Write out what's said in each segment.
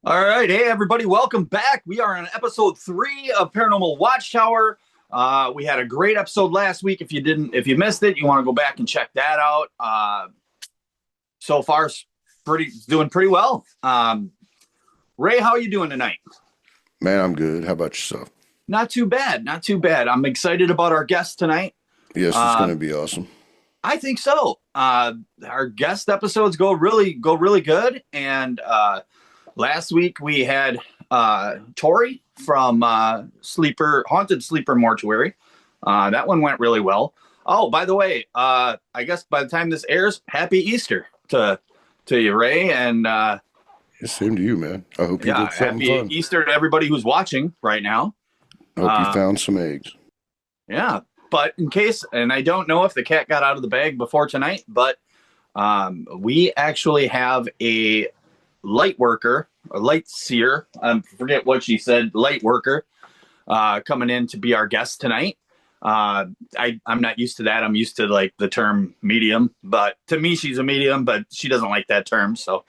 All right. Hey, everybody. Welcome back. We are on episode 3 of Paranormal Watchtower. We had a great episode last week. If you missed it, you want to go back and check that out. So far, doing pretty well. Ray, how are you doing tonight? Man, I'm good. How about yourself? Not too bad. Not too bad. I'm excited about our guest tonight. Yes, it's going Uh, to be awesome. I think so. Our guest episodes go really good. And last week we had Tori from Haunted Sleeper Mortuary. That one went really well. Oh, by the way, I guess by the time this airs, Happy Easter to you, Ray, and Same to you, man. I hope you yeah, did something Happy fun. Easter to everybody who's watching right now. I hope you Uh, found some eggs. yeah, but in case, and I don't know if the cat got out of the bag before tonight, but we actually have a light worker, a light seer. I forget what she said, light worker, coming in to be our guest tonight. I'm not used to that. I'm used to like the term medium, but to me, she's a medium, but she doesn't like that term. So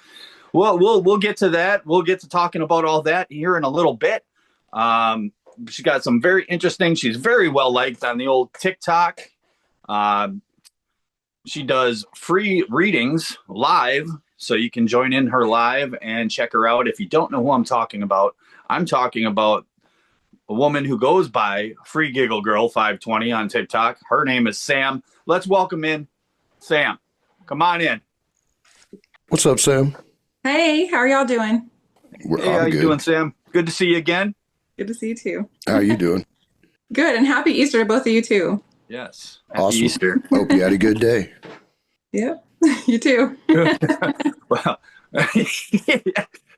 we'll get to that. We'll get to talking about all that here in a little bit. She got some very interesting. She's very well liked on the old TikTok. Um, she does free readings live, so you can join in her live and check her out. If you don't know who I'm talking about a woman who goes by Free Giggle Girl 520 on TikTok. Her name is Sam. Let's welcome in Sam. Come on in. What's up, Sam? Hey, how are y'all doing? Hey, how I'm you doing, good. Sam? Good to see you again. Good to see you too. How you doing? Good, and happy Easter to both of you too. Yes. Happy Awesome. Easter. Hope you had a good day. Yep, you too. Well,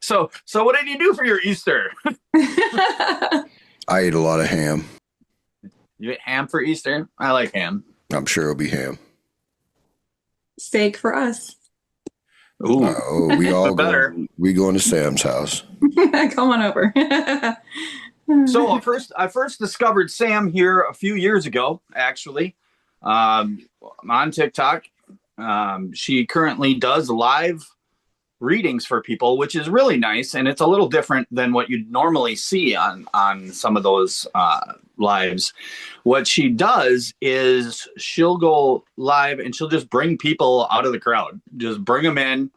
so what did you do for your Easter? I ate a lot of ham. You ate ham for Easter? I like ham. I'm sure it'll be ham. Steak for us. Ooh, Oh, we all better. we going to Sam's house. Come on over. So I first discovered Sam here a few years ago, actually, on TikTok. She currently does live readings for people, which is really nice, and it's a little different than what you'd normally see on some of those lives. What she does is she'll go live and she'll just bring people out of the crowd, just bring them in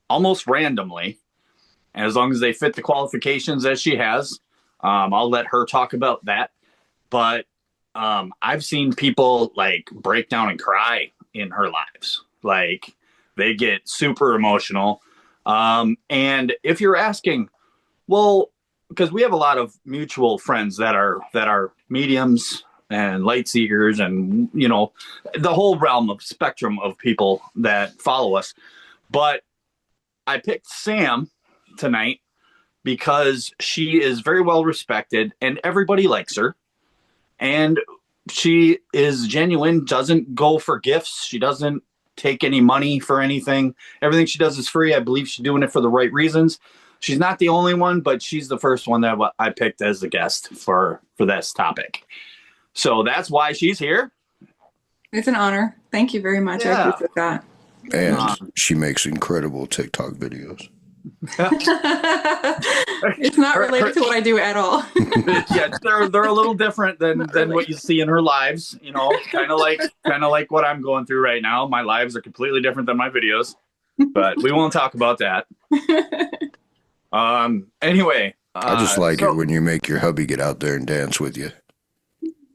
almost randomly, as long as they fit the qualifications that she has. I'll let her talk about that. But I've seen people like break down and cry in her lives. Like they get super emotional. And if you're asking, well, because we have a lot of mutual friends that are mediums and light seekers, and the whole realm of spectrum of people that follow us. But I picked Sam tonight because she is very well respected and everybody likes her. And she is genuine, doesn't go for gifts. She doesn't take any money for anything. Everything she does is free. I believe she's doing it for the right reasons. She's not the only one, but she's the first one that I picked as the guest for this topic. So that's why she's here. It's an honor. Thank you very much. I Yeah. appreciate that. And she makes incredible TikTok videos. It's not related to what I do at all. Yeah, they're a little different than what you see in her lives. Kind of like what I'm going through right now. My lives are completely different than my videos, but we won't talk about that. Anyway, I just like it when you make your hubby get out there and dance with you.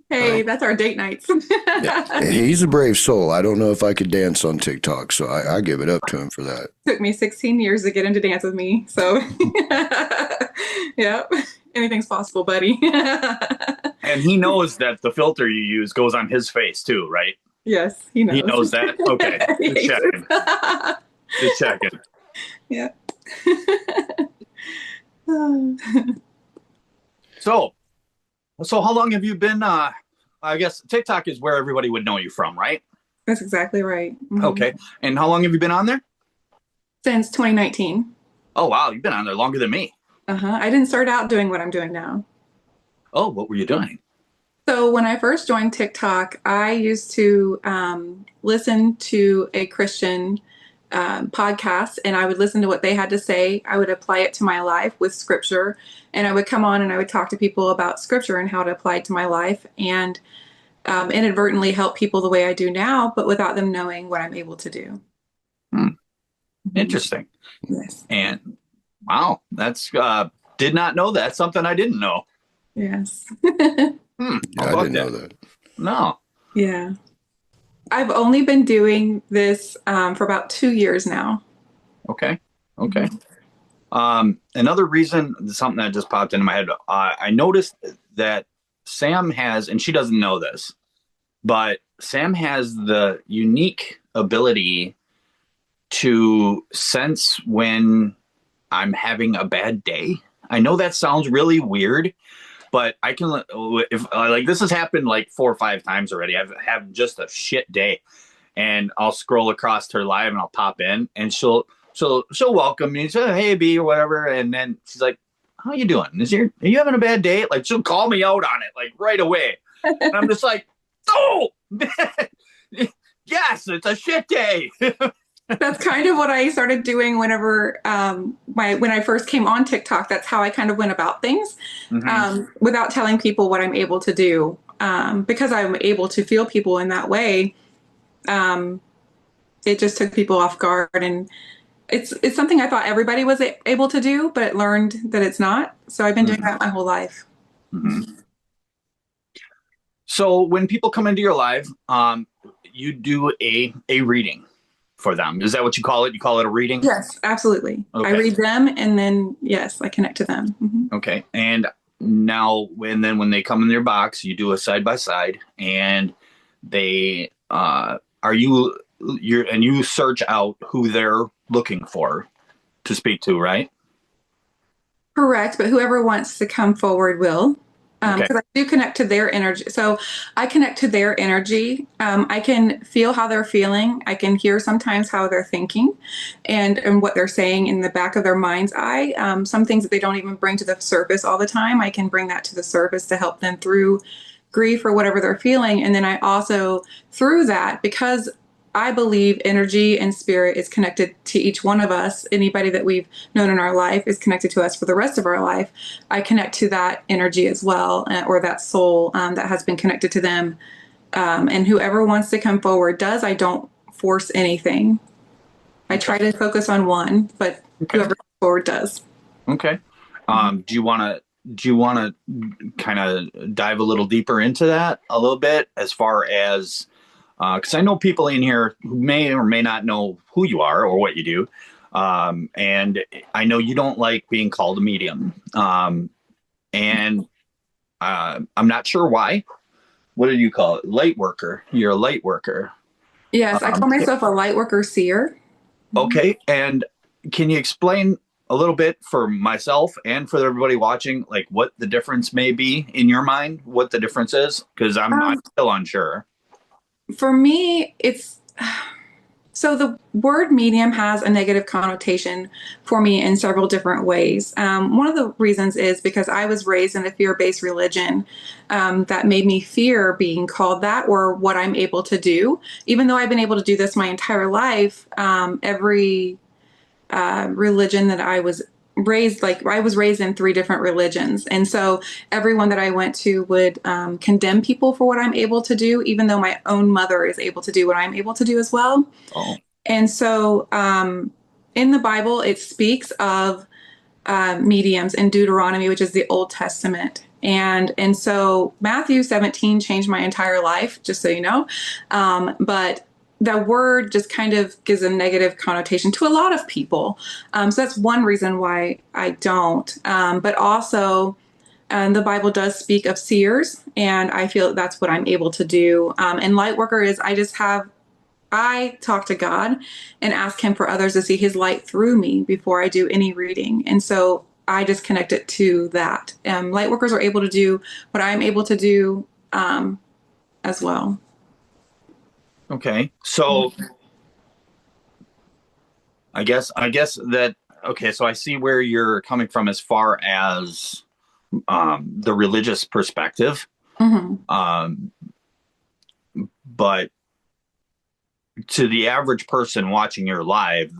Hey, that's our date nights. Yeah. He's a brave soul. I don't know if I could dance on TikTok, so I give it up to him for that. Took me 16 years to get him to dance with me. So, yep, anything's possible, buddy. And he knows that the filter you use goes on his face too, right? Yes, he knows. He knows that. Okay, just checking. Just checking. Yeah. So how long have you been? I guess TikTok is where everybody would know you from, right? That's exactly right. Mhm. Okay. And how long have you been on there? Since 2019. Oh, wow. You've been on there longer than me. I didn't start out doing what I'm doing now. Oh, what were you doing? So when I first joined TikTok, I used to listen to a Christian podcasts, and I would listen to what they had to say. I would apply it to my life with scripture, and I would come on and I would talk to people about scripture and how to apply it to my life, and inadvertently help people the way I do now, but without them knowing what I'm able to do. Hmm. Mhm. Interesting. Yes. And wow, that's did not know that. Something I didn't know. Yes. How Yeah, I about didn't know that? that. No. Yeah. I've only been doing this for about 2 years now. Okay. Okay. Mhm. Another reason, something that just popped into my head, I noticed that Sam has, and she doesn't know this, but Sam has the unique ability to sense when I'm having a bad day. I know that sounds really weird, but I can, if like this has happened like 4 or 5 times already. I've had just a shit day, and I'll scroll across her live and I'll pop in, and she'll welcome me, say hey B or whatever, and then she's like, "How you doing? Are you having a bad day?" Like she'll call me out on it like right away, and I'm just like, "Oh, yes, it's a shit day." That's kind of what I started doing whenever when I first came on TikTok. That's how I kind of went about things, Mm-hmm. without telling people what I'm able to do, because I'm able to feel people in that way. Um, it just took people off guard, and it's something I thought everybody was able to do, but it learned that it's not. So I've been doing Mm-hmm. that my whole life. Mm-hmm. So when people come into your live, you do a reading for them. Is that what you call it? You call it a reading? Yes, absolutely. I Okay. read them, and then yes, I connect to them. Mhm. Okay. And now, when they come in their box, you do a side by side, and they are you search out who they're looking for to speak to, right? Correct, but whoever wants to come forward will. Okay. Because I do connect to their energy. So I connect to their energy. I can feel how they're feeling. I can hear sometimes how they're thinking and what they're saying in the back of their mind's eye. Some things that they don't even bring to the surface all the time, I can bring that to the surface to help them through grief or whatever they're feeling. And then I also, through that, because I believe energy and spirit is connected to each one of us. Anybody that we've known in our life is connected to us for the rest of our life. I connect to that energy as well, or that soul that has been connected to them. And whoever wants to come forward does. I don't force anything. I Okay. try to focus on one, but Okay. whoever comes forward does. Okay. Do you want to kind of dive a little deeper into that a little bit as far as because I know people in here who may or may not know who you are or what you do, and I know you don't like being called a medium, and I'm not sure why. What do you call it? Light worker. You're a light worker. Yes, I call myself a light worker seer. Okay, and can you explain a little bit for myself and for everybody watching, like what the difference may be in your mind? What the difference is? Because I'm Um, still unsure. for me, it's so the word medium has a negative connotation for me in several different ways. One of the reasons is because I was raised in a fear based religion that made me fear being called that or what I'm able to do. Even though I've been able to do this my entire life, every religion that I was raised, like I was raised in three different religions, and so everyone that I went to would condemn people for what I'm able to do, even though my own mother is able to do what I'm able to do as well. Oh, And so in the Bible, it speaks of mediums in Deuteronomy, which is the Old Testament. And so Matthew 17 changed my entire life, just so you know. But that word just kind of gives a negative connotation to a lot of people. So that's one reason why I don't. But also, the Bible does speak of seers, and I feel that's what I'm able to do. And light worker is I talk to God and ask Him for others to see His light through me before I do any reading. And so I just connect it to that. Light workers are able to do what I'm able to do as well. okay. So I guess that okay. So I see where you're coming from as far as the religious perspective, Mm-hmm. um, but to the average person watching your live,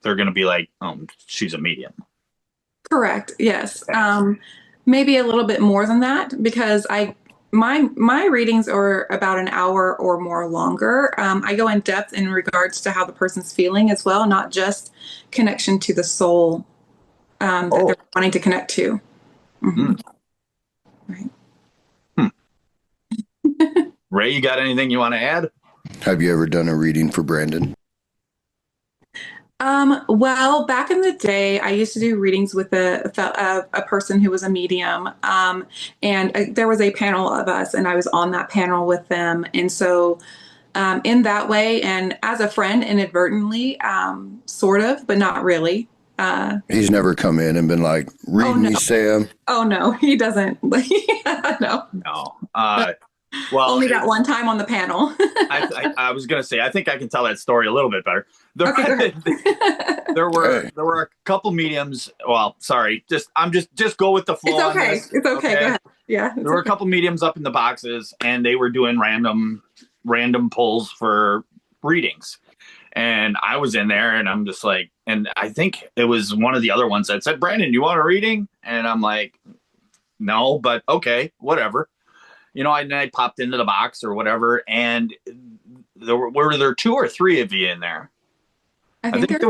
they're going to be like, "Oh, she's a medium." Correct. Yes. Maybe a little bit more than that because my readings are about an hour or more longer. I go in depth in regards to how the person's feeling as well, not just connection to the soul that they're wanting to connect to. Mm-hmm. Right. Ray, you got anything you want to add? Have you ever done a reading for Brandon? Well, back in the day, I used to do readings with a person who was a medium. There was a panel of us, and I was on that panel with them. And so, in that way, and as a friend, inadvertently, sort of, but not really. He's never come in and been like, read me, Sam. Oh, no, he doesn't. No. No. Well, only that one time on the panel. I was going to say, I think I can tell that story a little bit better. Okay, there were a couple mediums. Well, sorry, just go with the flow. It's okay. It's okay. Go ahead. Yeah. There were a couple mediums up in the boxes, and they were doing random pulls for readings. And I was in there, and I'm just like, and I think it was one of the other ones that said, "Brandon, you want a reading?" And I'm like, "No, but okay, whatever." I popped into the box or whatever, and were there 2 or 3 of you in there? I think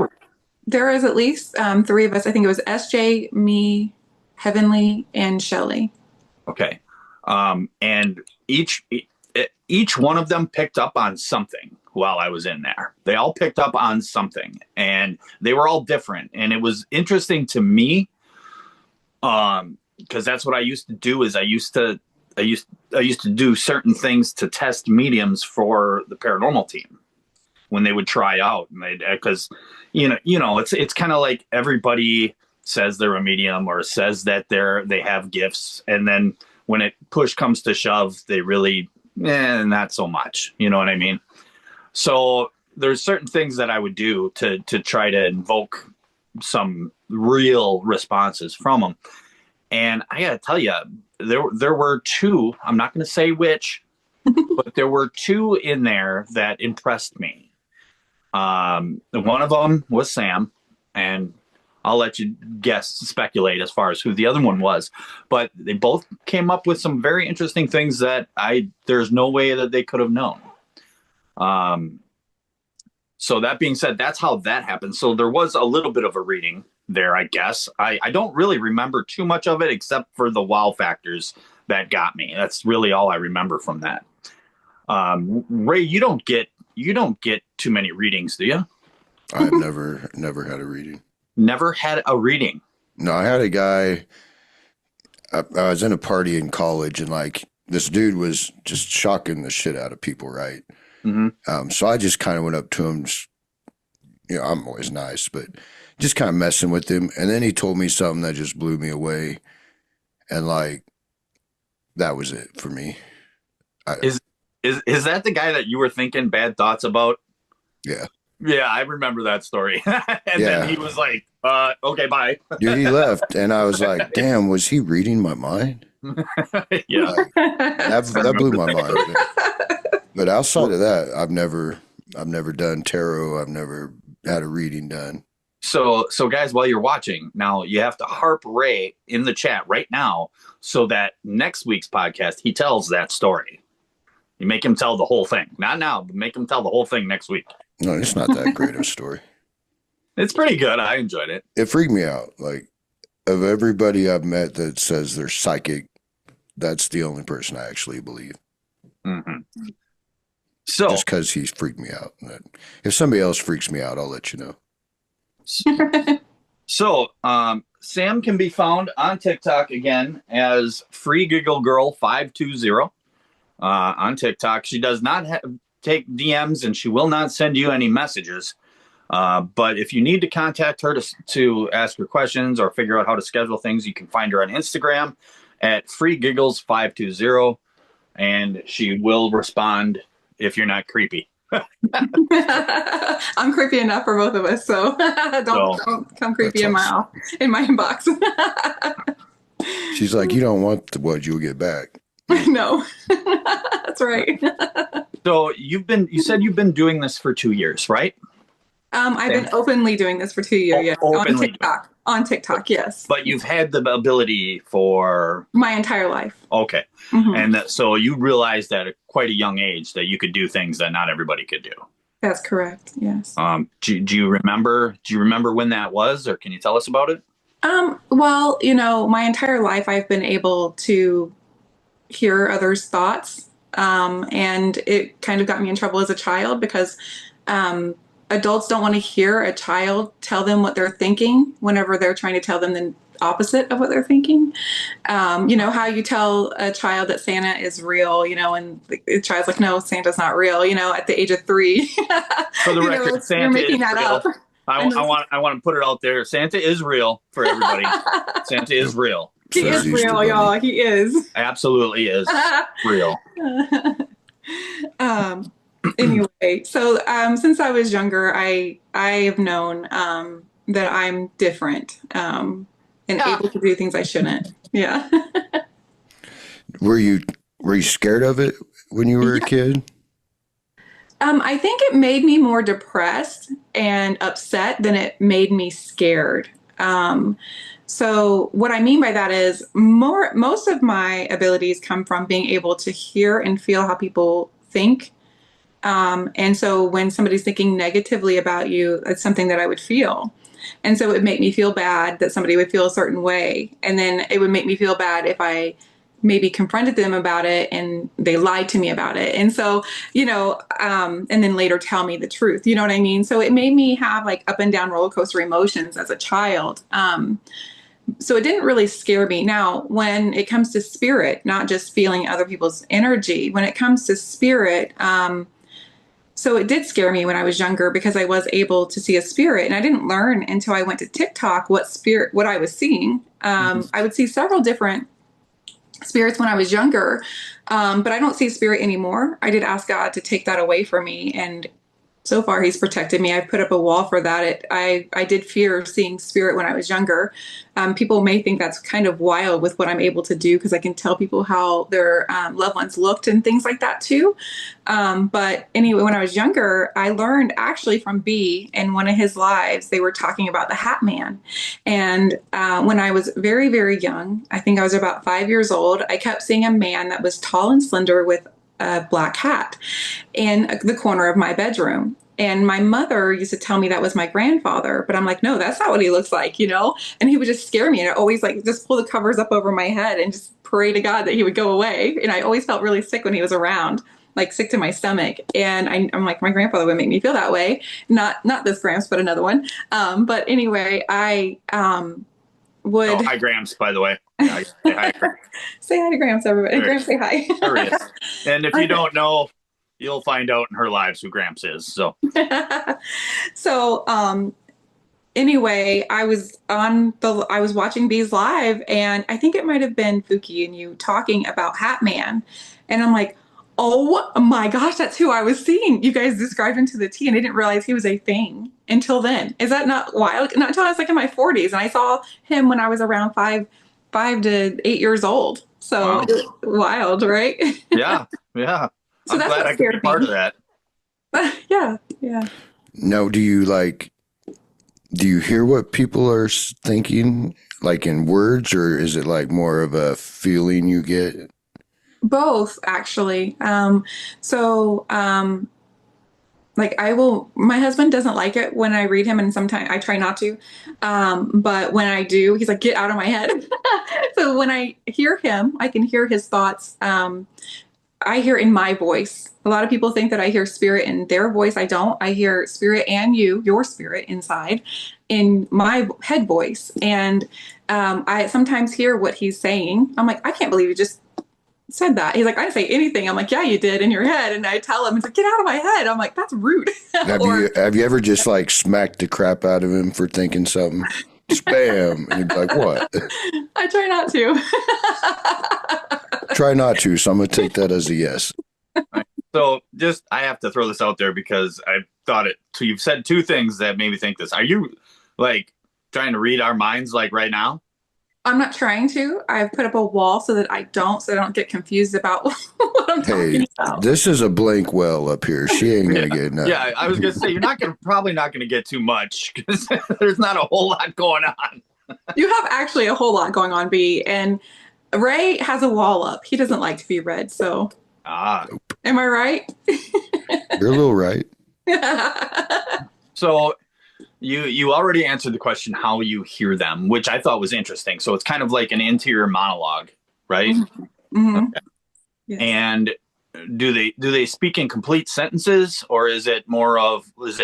there is at least 3 of us. I think it was SJ, me, Heavenly, and Shelly. Okay. And each one of them picked up on something while I was in there. They all picked up on something, and they were all different. And it was interesting to me, because that's what I used to do. Is I used to do certain things to test mediums for the paranormal team when they would try out, and because it's kind of like everybody says they're a medium or says that they have gifts, and then when push comes to shove, they really not so much. You know what I mean? So there's certain things that I would do to try to invoke some real responses from them. And I gotta tell you, there were 2, I'm not going to say which, but there were 2 in there that impressed me. One of them was Sam, and I'll let you speculate as far as who the other one was. But they both came up with some very interesting things that there's no way that they could have known. So that being said, that's how that happened. So there was a little bit of a reading there, I guess. I don't really remember too much of it except for the wow factors that got me. That's really all I remember from that. Ray, you don't get too many readings, do you? I've never had a reading. Never had a reading? No, I had a guy. I was in a party in college, and like this dude was just shocking the shit out of people, right? Mm-hmm. So I just kind of went up to him. I'm always nice, but just kind of messing with him. And then he told me something that just blew me away. And like, that was it for me. Is that the guy that you were thinking bad thoughts about? Yeah. Yeah, I remember that story. Then he was like, okay, bye. Dude, he left. And I was like, damn, was he reading my mind? Yeah. That blew my mind. But outside of that, I've never done tarot. I've never had a reading done. So guys, while you're watching now, you have to harp Ray in the chat right now so that next week's podcast, he tells that story. You make him tell the whole thing. Not now, but make him tell the whole thing next week. No, it's not that great of a story. It's pretty good. I enjoyed it. It freaked me out. Like, of everybody I've met that says they're psychic, that's the only person I actually believe. Mm-hmm. So just because he freaked me out. If somebody else freaks me out, I'll let you know. So Sam can be found on TikTok again as Free Giggle Girl 520 on TikTok. She does not take DMs, and she will not send you any messages. But if you need to contact her to ask her questions or figure out how to schedule things, you can find her on Instagram at Free Giggles 520, and she will respond if you're not creepy. I'm creepy enough for both of us, so don't come creepy in my inbox. She's like, you don't want what you'll get back. No, that's right. So you said you've been doing this for 2 years, right? I've been openly doing this for 2 years, yes. Openly. On TikTok, yes. But you've had the ability for my entire life. Okay. Mm-hmm. And so you realized at quite a young age that you could do things that not everybody could do. That's correct. Yes. Do you remember when that was, or can you tell us about it? Well, my entire life I've been able to hear others' thoughts. And it kind of got me in trouble as a child because adults don't want to hear a child tell them what they're thinking whenever they're trying to tell them the opposite of what they're thinking. How you tell a child that Santa is real, and the child's like, no, Santa's not real, at the age of 3. For the record, Santa you're making is that real. up. I want to put it out there. Santa is real for everybody. Santa is real. He is real, y'all. He is. Absolutely is real. Anyway, so since I was younger, I have known that I'm different and able to do things I shouldn't. Yeah. Were you scared of it when you were a kid? I think it made me more depressed and upset than it made me scared. So what I mean by that is most of my abilities come from being able to hear and feel how people think. And so when somebody's thinking negatively about you, it's something that I would feel. And so it would make me feel bad that somebody would feel a certain way. And then it would make me feel bad if I maybe confronted them about it and they lied to me about it. And so, and then later tell me the truth, you know what I mean? So it made me have like up and down roller coaster emotions as a child. So it didn't really scare me. Now, when it comes to spirit, not just feeling other people's energy, when it comes to spirit, so it did scare me when I was younger because I was able to see a spirit, and I didn't learn until I went to TikTok what I was seeing. I would see several different spirits when I was younger, but I don't see spirit anymore. I did ask God to take that away from me, and so far he's protected me. I've put up a wall for that. I did fear seeing spirit when I was younger. People may think that's kind of wild with what I'm able to do because I can tell people how their loved ones looked and things like that too. But anyway, when I was younger, I learned actually from B in one of his lives, they were talking about the Hat Man. And when I was very, very young, I think I was about 5 years old, I kept seeing a man that was tall and slender with a black hat in the corner of my bedroom. And my mother used to tell me that was my grandfather, but I'm like, no, that's not what he looks like, And he would just scare me. And I always like just pull the covers up over my head and just pray to God that he would go away. And I always felt really sick when he was around, like sick to my stomach. And I'm like, my grandfather would make me feel that way. Not this Gramps, but another one. But anyway, I would. Oh, hi, Gramps, by the way. Yeah, say hi. Say hi to Gramps, everybody. Gramps, say hi. There he is. And if you don't know, you'll find out in her lives who Gramps is. So, anyway, I was watching Bees Live, and I think it might have been Fuki and you talking about Hat Man, and I'm like, oh my gosh, that's who I was seeing. You guys described him to the T, and I didn't realize he was a thing until then. Is that not wild? Not until I was like in my 40s, and I saw him when I was around 5 to 8 years old. So wow. Wild, right? Yeah. So I'm glad I could be part of that. Yeah. Now, do you hear what people are thinking, like in words, or is it like more of a feeling you get? Both, actually. My husband doesn't like it when I read him, and sometimes I try not to. But when I do, he's like, get out of my head. So when I hear him, I can hear his thoughts. I hear in my voice. A lot of people think that I hear spirit in their voice. I don't. I hear spirit and your spirit inside in my head voice. And I sometimes hear what he's saying. I'm like, I can't believe you just said that. He's like, I didn't say anything. I'm like, yeah, you did in your head. And I tell him, he's like, get out of my head. I'm like, that's rude. Have you ever just like smacked the crap out of him for thinking something? Spam. And he'd be like, what? I try not to. Try not to. So I'm going to take that as a yes. So I have to throw this out there because I thought it. So you've said two things that made me think this. Are you like trying to read our minds like right now? I'm not trying to. I've put up a wall so I don't get confused about what I'm Hey, talking about. this is a blank well up here. She ain't Yeah, gonna get yeah. nothing. I was gonna say you're probably not gonna get too much because there's not a whole lot going on. You have actually a whole lot going on, B, and Ray has a wall up. He doesn't like to be read, so Ah, am I right? You're a little right. so you already answered the question how you hear them, which I thought was interesting. So it's kind of like an interior monologue, right? Mm-hmm. Mm-hmm. Okay. Yes. And do they speak in complete sentences, or is it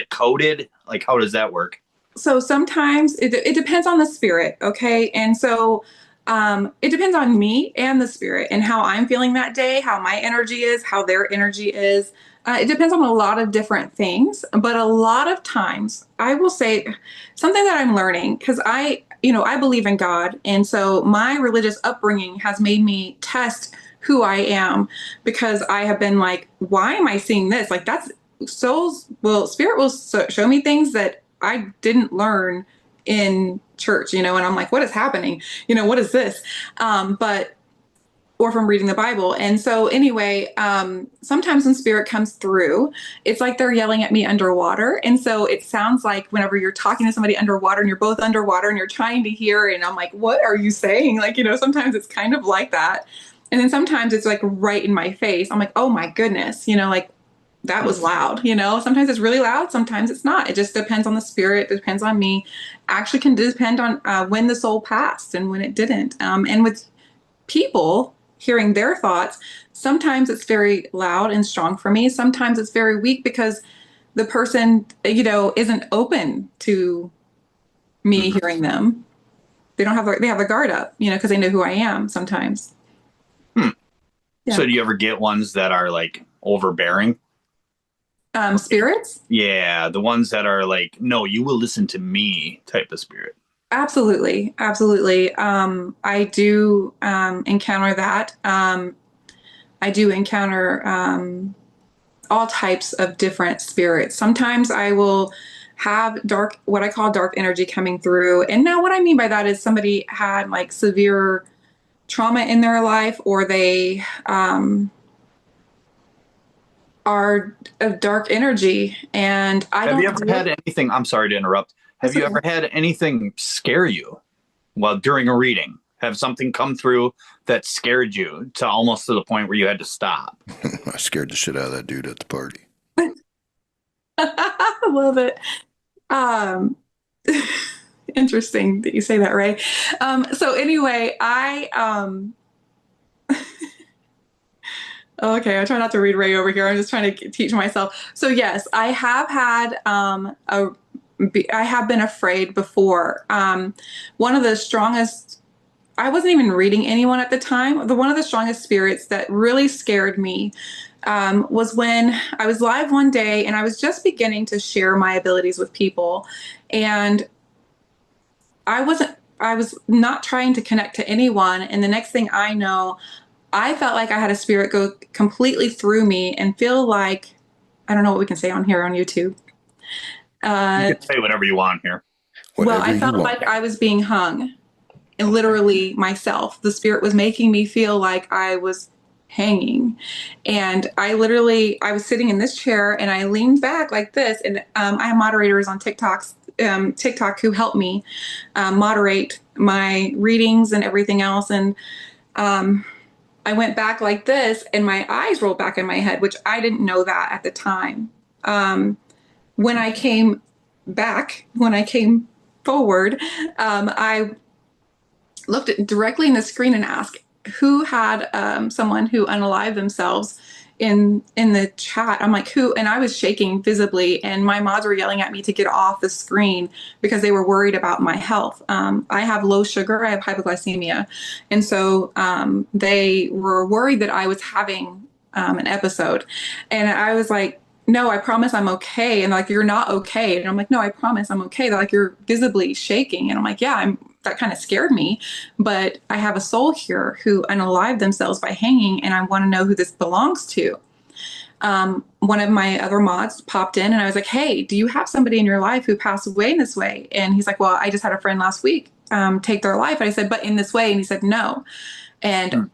coded? Like, how does that work? So sometimes it depends on the spirit, okay? And so it depends on me and the spirit and how I'm feeling that day, how my energy is, how their energy is. It depends on a lot of different things, but a lot of times I will say something that I'm learning because I believe in God. And so my religious upbringing has made me test who I am because I have been like, why am I seeing this? Like that's spirit will show me things that I didn't learn in church, and I'm like, what is happening? What is this? But or from reading the Bible. And so anyway, sometimes when spirit comes through, it's like they're yelling at me underwater. And so it sounds like whenever you're talking to somebody underwater and you're both underwater and you're trying to hear, and I'm like, what are you saying? Like, sometimes it's kind of like that. And then sometimes it's like right in my face. I'm like, oh my goodness, like that was loud. Sometimes it's really loud, sometimes it's not. It just depends on the spirit, it depends on me. Actually can depend on when the soul passed and when it didn't. And with people hearing their thoughts, sometimes it's very loud and strong for me. Sometimes it's very weak because the person, isn't open to me Mhm. hearing them. They have their guard up, because they know who I am sometimes. Hmm. Yeah. So do you ever get ones that are like overbearing? Spirits? Yeah, the ones that are like, no, you will listen to me type of spirit. Absolutely. Absolutely. I do encounter that. I do encounter all types of different spirits. Sometimes I will have what I call dark energy coming through. And now what I mean by that is somebody had like severe trauma in their life, or they are of dark energy. And I Have you don't ever look. had anything? I'm sorry to interrupt. Have That's you okay. ever had anything scare you while during a reading? Have something come through that scared you to almost to the point where you had to stop? I scared the shit out of that dude at the party. I love it. Um, interesting that you say that, Ray. So anyway, okay, I try not to read Ray over here. I'm just trying to teach myself. So yes, I have had I have been afraid before. One of the strongest, I wasn't even reading anyone at the time. One of the strongest spirits that really scared me was when I was live one day and I was just beginning to share my abilities with people. And I was not trying to connect to anyone. And the next thing I know, I felt like I had a spirit go completely through me and feel like, I don't know what we can say on here on YouTube. You Uh, can say whatever you want here. well, Whatever I you felt want. like I was being hung, and Okay. literally myself. The spirit was making me feel like I was hanging. And I was sitting in this chair and I leaned back like this. And I have moderators on TikTok who help me moderate my readings and everything else. And um, I went back like this and my eyes rolled back in my head, which I didn't know that at the time. Um, when I came when I came forward, I looked directly in the screen and asked who had someone who unalived themselves in the chat. I'm like, who? And I was shaking visibly, and my mods were yelling at me to get off the screen because they were worried about my health. I have low sugar, I have hypoglycemia, and so they were worried that I was having an episode. And I was like, no, I promise I'm okay. And like, you're not okay. And I'm like, no, I promise I'm okay. They're like, you're visibly shaking. And I'm like, yeah, that kind of scared me. But I have a soul here who unalived themselves by hanging, and I want to know who this belongs to. One of my other mods popped in and I was like, hey, do you have somebody in your life who passed away in this way? And he's like, well, I just had a friend last week take their life. And I said, but in this way. And he said, no. And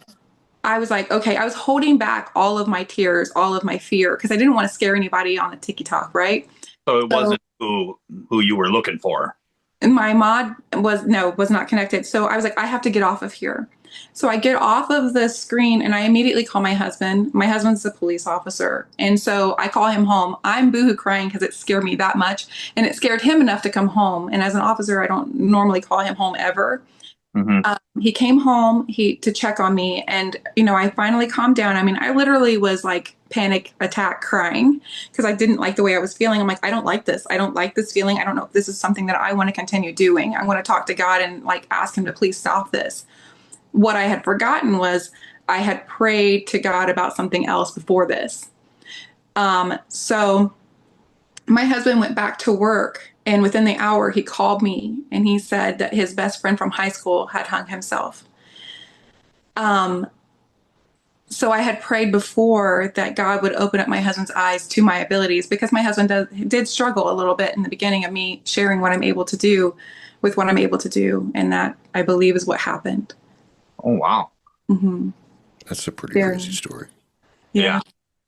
I was like, okay, I was holding back all of my tears, all of my fear, because I didn't want to scare anybody on the TikTok, right? So it wasn't who you were looking for. And my mod was not connected. So I was like, I have to get off of here. So I get off of the screen and I immediately call my husband. My husband's a police officer. And so I call him home. I'm boohoo crying because it scared me that much. And it scared him enough to come home. And as an officer, I don't normally call him home ever. He came home to check on me. And, I finally calmed down. I mean, I literally was like panic attack crying because I didn't like the way I was feeling. I'm like, I don't like this. I don't like this feeling. I don't know if this is something that I want to continue doing. I want to talk to God and like ask him to please stop this. What I had forgotten was I had prayed to God about something else before this. So my husband went back to work, and within the hour he called me and he said that his best friend from high school had hung himself. So I had prayed before that God would open up my husband's eyes to my abilities, because my husband did struggle a little bit in the beginning of me sharing what I'm able to do with what I'm able to do. And that, I believe, is what happened. Oh, wow. That's a pretty crazy story. Yeah.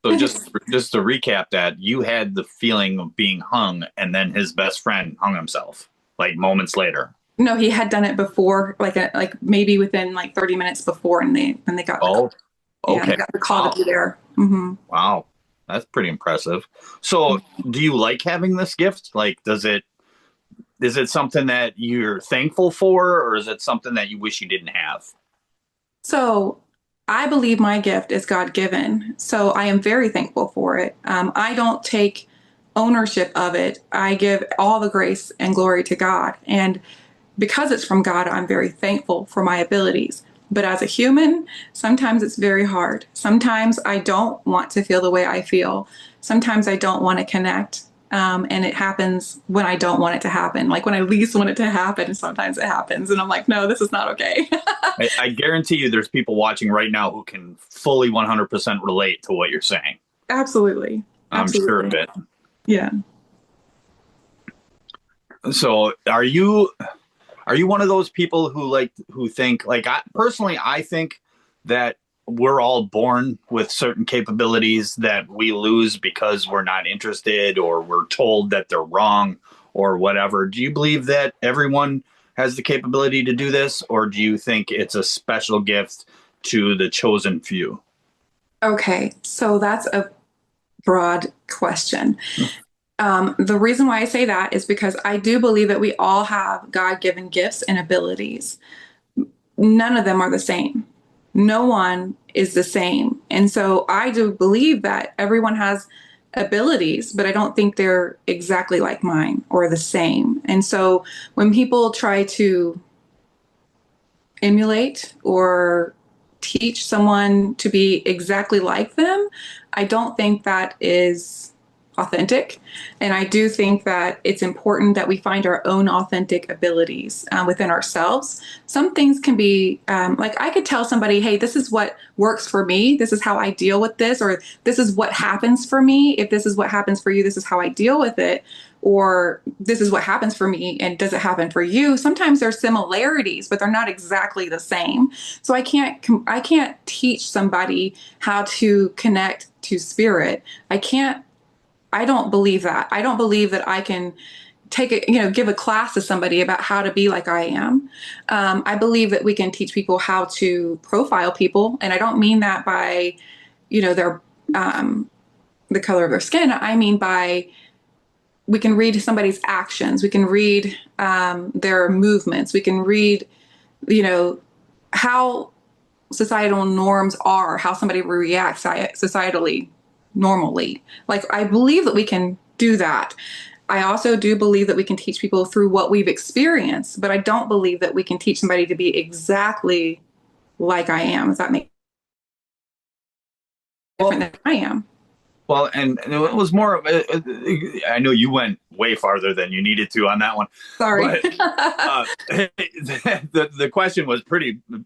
So just to recap that, you had the feeling of being hung, and then his best friend hung himself like moments later. No, he had done it before, like maybe within like 30 minutes before, and they got the call. Okay. They got the call to be there. Wow, that's pretty impressive. So, do you like having this gift? Like, is it something that you're thankful for, or is it something that you wish you didn't have? So I believe my gift is God-given. So I am very thankful for it. I don't take ownership of it. I give all the grace and glory to God. And because it's from God, I'm very thankful for my abilities. But as a human, sometimes it's very hard. Sometimes I don't want to feel the way I feel. Sometimes I don't want to connect. And it happens when I don't want it to happen. Like when I least want it to happen, sometimes it happens. And I'm like, no, this is not okay. I guarantee you there's people watching right now who can fully 100% relate to what you're saying. Absolutely. I'm sure of it. Yeah. So are you one of those people who think, like, I think that we're all born with certain capabilities that we lose because we're not interested, or we're told that they're wrong or whatever. Do you believe that everyone has the capability to do this, or do you think it's a special gift to the chosen few? Okay, so that's a broad question. The reason why I say that is because I do believe that we all have God-given gifts and abilities. None of them are the same. No one is the same. And so I do believe that everyone has abilities, but I don't think they're exactly like mine or the same. And so when people try to emulate or teach someone to be exactly like them, I don't think that is authentic. And I do think that it's important that we find our own authentic abilities within ourselves. Some things can be like, I could tell somebody, hey, this is what works for me. This is how I deal with this, or this is what happens for me. If this is what happens for you, this is how I deal with it. Or this is what happens for me, and does it happen for you? Sometimes there's similarities, but they're not exactly the same. So I can't teach somebody how to connect to spirit. I don't believe that. I don't believe that I can give a class to somebody about how to be like I am. I believe that we can teach people how to profile people. And I don't mean that by, their, the color of their skin. I mean by, we can read somebody's actions. We can read their movements. We can read, how societal norms are, how somebody reacts societally, normally. Like, I believe that we can do that. I also do believe that we can teach people through what we've experienced, but I don't believe that we can teach somebody to be exactly like I am. Does that make different than I am? Well, and it was more of I know you went way farther than you needed to on that one. Sorry. But, the question was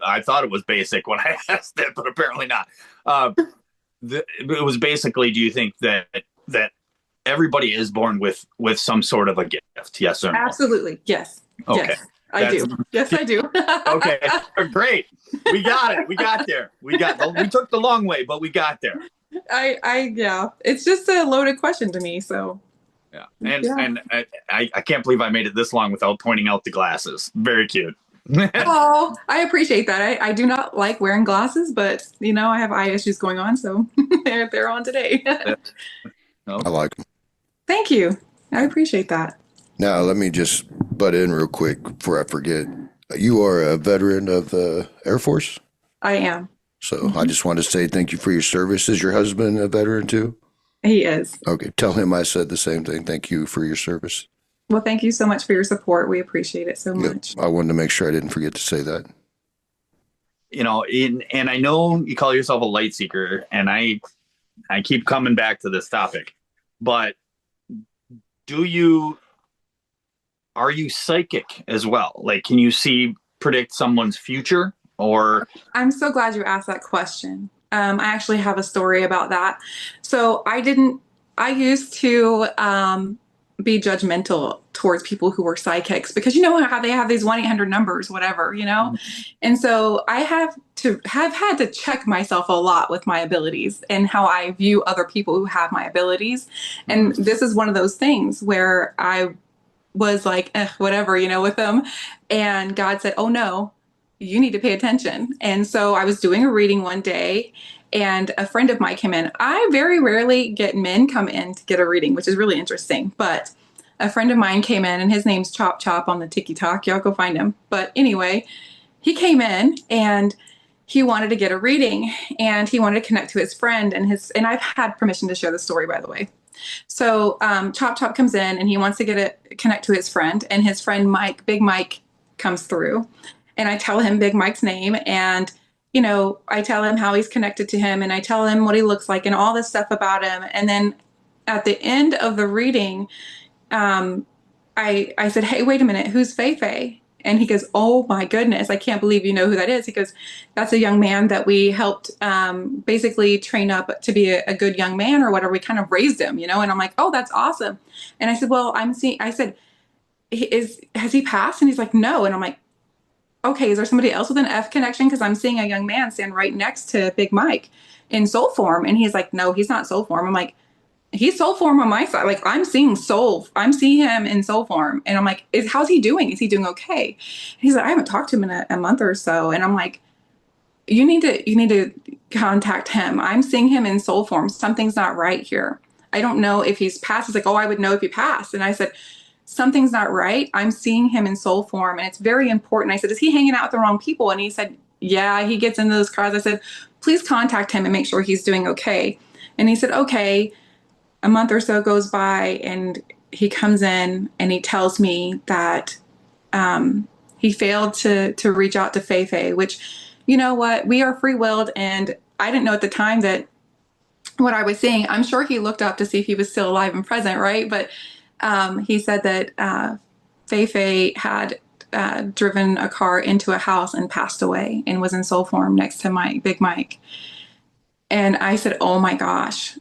I thought it was basic when I asked it, but apparently not. It was basically, do you think that everybody is born with some sort of a gift? Yes or no? Absolutely. Yes. Okay. Yes. I do. Yes, I do. Okay, great. We got it. We got there. We took the long way, but we got there. Yeah. It's just a loaded question to me. So Yeah, yeah. and I can't believe I made it this long without pointing out the glasses. Very cute. Oh, I appreciate that. I do not like wearing glasses, but I have eye issues going on, so they're on today. I like them. Thank you. I appreciate that. Now, let me just butt in real quick before I forget. You are a veteran of the Air Force? I am. So I just want to say thank you for your service. Is your husband a veteran too? He is. Okay, tell him I said the same thing. Thank you for your service. Well, thank you so much for your support. We appreciate it so much. I wanted to make sure I didn't forget to say that. And I know you call yourself a light seeker, and I keep coming back to this topic, but are you psychic as well? Like, can you predict someone's future? Or I'm so glad you asked that question. I actually have a story about that. So I used to be judgmental towards people who were psychics because you know how they have these 1-800 numbers, whatever, And so I have had to check myself a lot with my abilities and how I view other people who have my abilities. And this is one of those things where I was like, whatever, with them. And God said, oh no, you need to pay attention. And so I was doing a reading one day and a friend of mine came in. I very rarely get men come in to get a reading, which is really interesting. But a friend of mine came in and his name's Chop Chop on the TikTok. Y'all go find him. But anyway, he came in and he wanted to get a reading and he wanted to connect to his friend and I've had permission to share the story, by the way. So Chop Chop comes in and he wants to connect to his friend, and his friend Mike, Big Mike, comes through, and I tell him Big Mike's name, and I tell him how he's connected to him, and I tell him what he looks like and all this stuff about him, and then at the end of the reading, I said, hey, wait a minute, who's Fei Fei? And he goes, oh my goodness, I can't believe you know who that is. He goes, that's a young man that we helped basically train up to be a good young man or whatever. We kind of raised him, and I'm like, oh, that's awesome. And I said, well, I said, has he passed? And he's like, no. And I'm like, okay, is there somebody else with an F connection? Because I'm seeing a young man stand right next to Big Mike in soul form. And he's like, no, he's not soul form. I'm like, he's soul form on my side. Like I'm seeing him in soul form. And I'm like, how's he doing? Is he doing okay? And he's like, I haven't talked to him in a month or so. And I'm like, you need to contact him. I'm seeing him in soul form. Something's not right here. I don't know if he's passed. He's like, oh, I would know if he passed. And I said, something's not right. I'm seeing him in soul form and it's very important. I said, is he hanging out with the wrong people? And he said, yeah, he gets into those crowds. I said, please contact him and make sure he's doing okay. And he said, okay. A month or so goes by and he comes in and he tells me that he failed to reach out to Fei Fei, which, you know what, we are free-willed. And I didn't know at the time that what I was seeing, I'm sure he looked up to see if he was still alive and present, right? But he said that Fei Fei had driven a car into a house and passed away and was in soul form next to Big Mike. And I said, oh my gosh.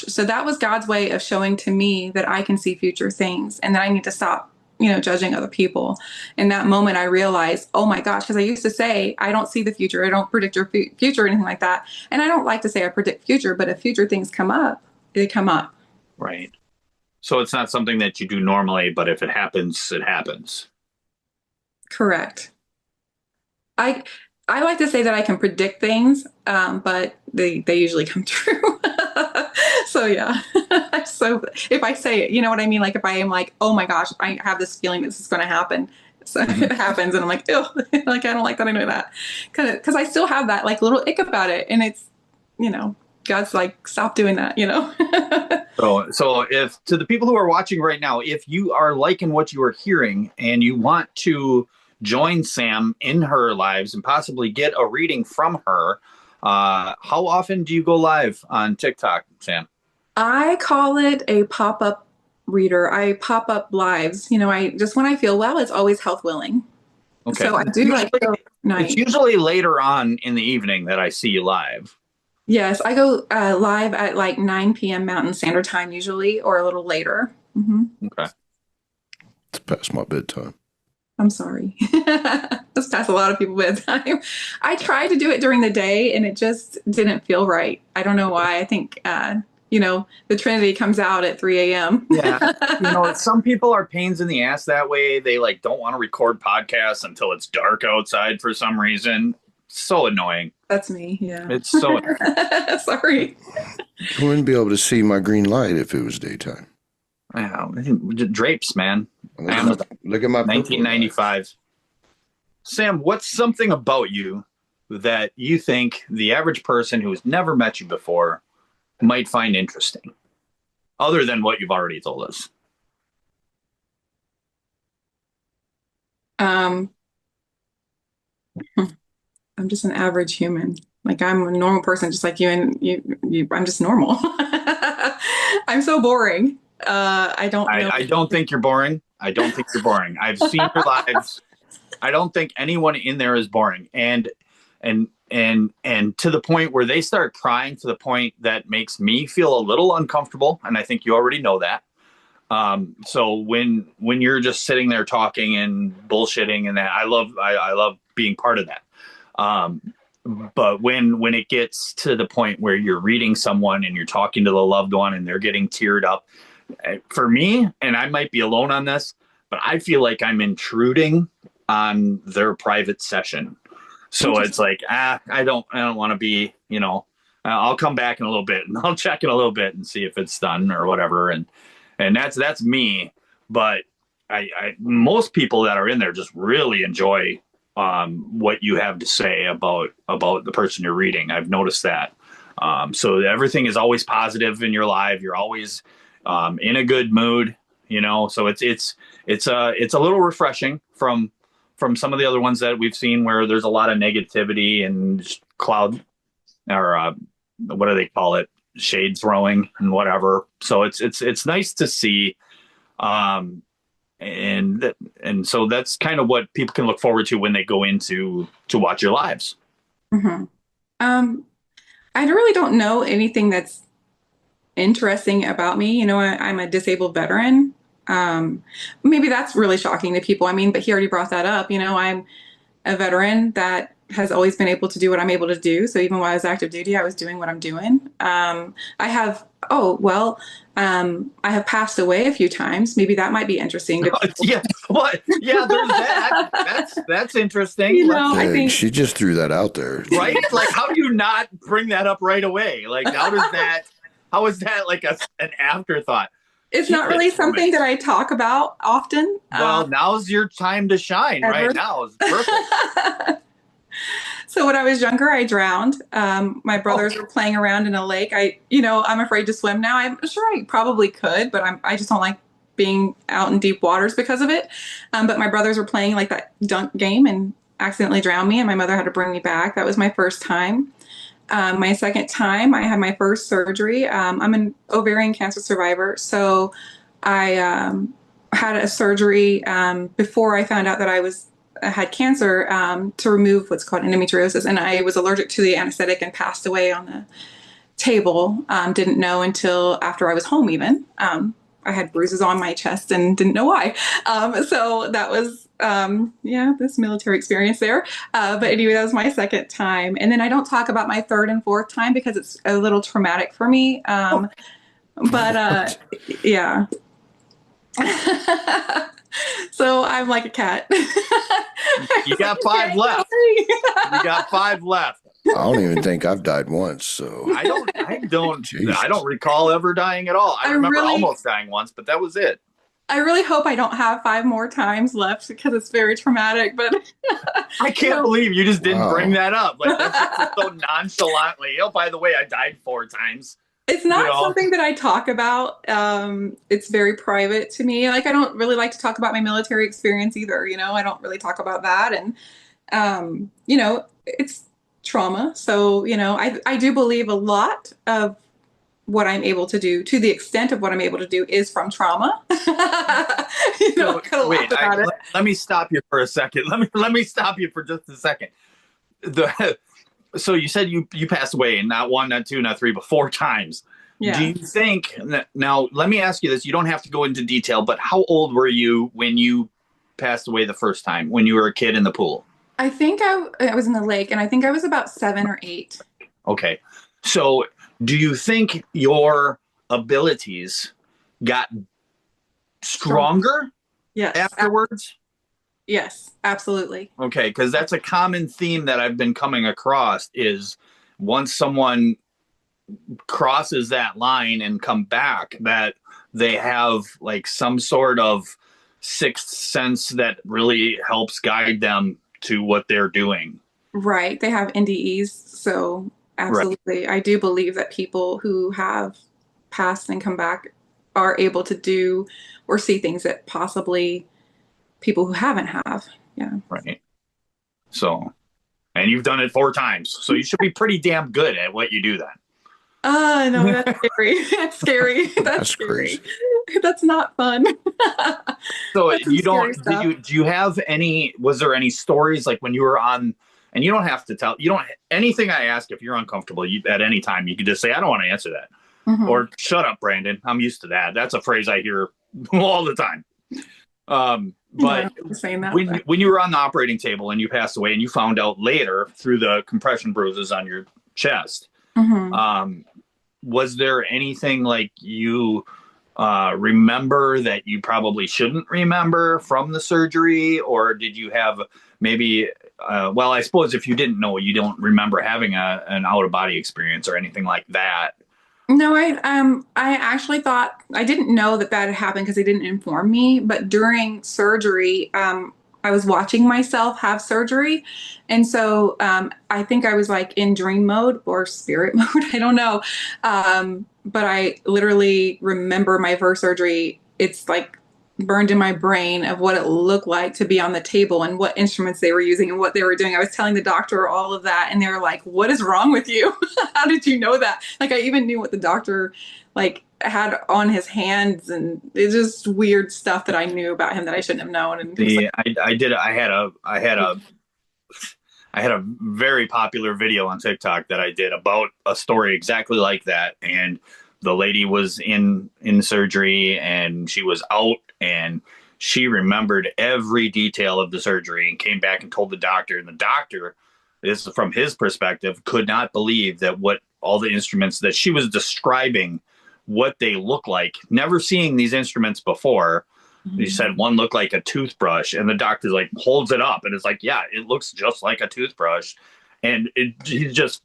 So that was God's way of showing to me that I can see future things and that I need to stop, judging other people. In that moment, I realized, oh my gosh, because I used to say, I don't see the future. I don't predict your future or anything like that. And I don't like to say I predict future, but if future things come up, they come up. Right. So it's not something that you do normally, but if it happens, it happens. Correct. I like to say that I can predict things, but they usually come true. So yeah. So if I say it, you know what I mean? Like if I am like, oh my gosh, I have this feeling this is going to happen. So it happens and I'm like, ew, like I don't like that I know that. Because I still have that like little ick about it. And it's, God's like, stop doing that, So if to the people who are watching right now, if you are liking what you are hearing and you want to join Sam in her lives and possibly get a reading from her, how often do you go live on TikTok, Sam? I call it a pop-up reader. I pop up lives. I just when I feel well, it's always health willing. Okay. So I do like night. It's usually later on in the evening that I see you live. Yes, I go live at like 9 p.m. Mountain Standard Time usually, or a little later. Mm-hmm. Okay. It's past my bedtime. I'm sorry. That's past a lot of people bedtime. I tried to do it during the day and it just didn't feel right. I don't know why. I think, the Trinity comes out at 3 a.m. Yeah. Some people are pains in the ass that way. They like don't want to record podcasts until it's dark outside for some reason. So annoying. That's me. Yeah. It's so sorry. You wouldn't be able to see my green light if it was daytime. Wow. Drapes, man. Look at my 1995. Sam, what's something about you that you think the average person who's never met you before might find interesting, other than what you've already told us? I'm just an average human. Like I'm a normal person, just like you, and you. I'm just normal. I'm so boring. I don't know. I don't think you're boring. I don't think you're boring. I've seen your lives. I don't think anyone in there is boring. And to the point where they start crying to the point that makes me feel a little uncomfortable. And I think you already know that. So when you're just sitting there talking and bullshitting and that, I love being part of that. But when it gets to the point where you're reading someone and you're talking to the loved one and they're getting teared up, for me, and I might be alone on this, but I feel like I'm intruding on their private session. So it's like, I don't want to be, I'll come back in a little bit and I'll check in a little bit and see if it's done or whatever. And that's me. But most people that are in there just really enjoy what you have to say about the person you're reading. I've noticed that. So everything is always positive in your life. You're always in a good mood, so it's a little refreshing from some of the other ones that we've seen where there's a lot of negativity and cloud or what do they call it? Shade throwing and whatever. So it's nice to see. And so that's kind of what people can look forward to when they go into to watch your lives. Mm-hmm. I really don't know anything that's interesting about me. I'm a disabled veteran. Maybe that's really shocking to people. I mean, but he already brought that up. I'm a veteran that has always been able to do what I'm able to do. So even while I was active duty, I was doing what I'm doing. I have passed away a few times. Maybe that might be interesting to people. Yeah. What? Yeah, there's that. That's interesting. I think she just threw that out there. Right? Like, how do you not bring that up right away? Like, how is that like an afterthought? It's not really something that I talk about often. Well, now's your time to shine. Right now is perfect. So when I was younger, I drowned. My brothers were playing around in a lake. I'm afraid to swim now. I'm sure I probably could, but I just don't like being out in deep waters because of it. But my brothers were playing like that dunk game and accidentally drowned me, and my mother had to bring me back. That was my first time. My second time, I had my first surgery. I'm an ovarian cancer survivor, so I had a surgery before I found out that I had cancer to remove what's called endometriosis, and I was allergic to the anesthetic and passed away on the table. Didn't know until after I was home even. I had bruises on my chest and didn't know why. So that was, this military experience there. But anyway, that was my second time. And then I don't talk about my third and fourth time because it's a little traumatic for me. Yeah. So I'm like a cat. You got 5 left. You got 5 left. I don't even think I've died once. So I don't recall ever dying at all. I remember almost dying once, but that was it. I really hope I don't have 5 more times left because it's very traumatic. But I can't believe you just didn't bring that up. Like, that's just so nonchalantly. Oh, by the way, I died 4 times. It's not something that I talk about. It's very private to me. Like, I don't really like to talk about my military experience either. I don't really talk about that. And, it's trauma. So, I do believe a lot of what I'm able to do, to the extent of what I'm able to do, is from trauma. Wait, let me stop you for a second. Let me stop you for just a second. So you said you passed away, and not 1, not 2, not 3, but 4 times. Yeah. Do you think, now let me ask you this, you don't have to go into detail, but how old were you when you passed away the first time? When you were a kid in the pool? I think I was in the lake, and I think I was about 7 or 8. Okay. So do you think your abilities got stronger Yes. afterwards? Yes, absolutely. Okay, because that's a common theme that I've been coming across is once someone crosses that line and come back, that they have like some sort of sixth sense that really helps guide them to what they're doing. Right. They have NDEs. So Right. absolutely. I do believe that people who have passed and come back are able to do or see things that possibly people who haven't have. Yeah. Right. So, and you've done it 4 times, so you should be pretty damn good at what you do then. No, that's scary. That's scary. That's scary. crazy. That's not fun. So That's some you scary don't, stuff. do you have any, was there any stories like when you were on, and you don't have to tell, you don't, anything I ask, if you're uncomfortable, you, at any time, you can just say, I don't want to answer that. Mhm. Or shut up, Brandon. I'm used to that. That's a phrase I hear all the time. But saying that, when you were on the operating table and you passed away and you found out later through the compression bruises on your chest, Mhm. was there anything like you remember that you probably shouldn't remember from the surgery? Or did you have maybe, well, I suppose if you didn't know, you don't remember having an out-of-body experience or anything like that. No, I actually thought I didn't know that that had happened because they didn't inform me. But during surgery, I was watching myself have surgery, and so I think I was like in dream mode or spirit mode. I don't know, but I literally remember my first surgery. It's like burned in my brain of what it looked like to be on the table and what instruments they were using and what they were doing. I was telling the doctor all of that, and they were like, "What is wrong with you? How did you know that?" Like I even knew what the doctor like had on his hands, and it's just weird stuff that I knew about him that I shouldn't have known. And he was like, I had a very popular video on TikTok that I did about a story exactly like that. And the lady was in surgery and she was out and she remembered every detail of the surgery and came back and told the doctor. And the doctor, this is from his perspective, could not believe that what all the instruments that she was describing, what they look like, never seeing these instruments before. He said one looked like a toothbrush, and the doctor like holds it up and it's like, yeah, it looks just like a toothbrush. And he's just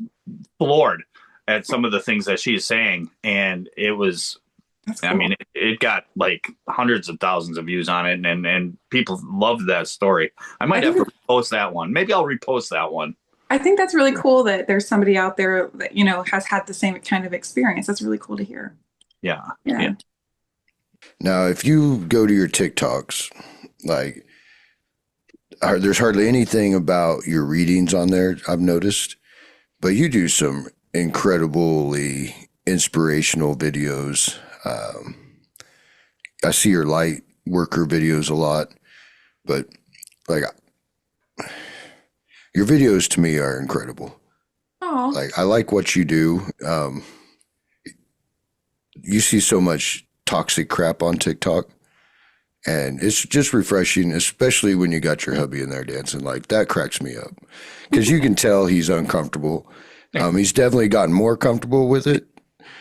floored at some of the things that she's saying. And it was, "That's cool." I mean, it got like hundreds of thousands of views on it, and people loved that story. I might have to repost that one. Maybe I'll repost that one. I think that's really cool that there's somebody out there that, you know, has had the same kind of experience. That's really cool to hear. Yeah. Yeah. Now, if you go to your TikToks, like, there's hardly anything about your readings on there, I've noticed, but you do some incredibly inspirational videos. I see your light worker videos a lot, but like, your videos to me are incredible. Oh, Like, I like what you do. You see so much toxic crap on TikTok, and it's just refreshing, especially when you got your hubby in there dancing. Like, that cracks me up because you can tell he's uncomfortable. He's definitely gotten more comfortable with it.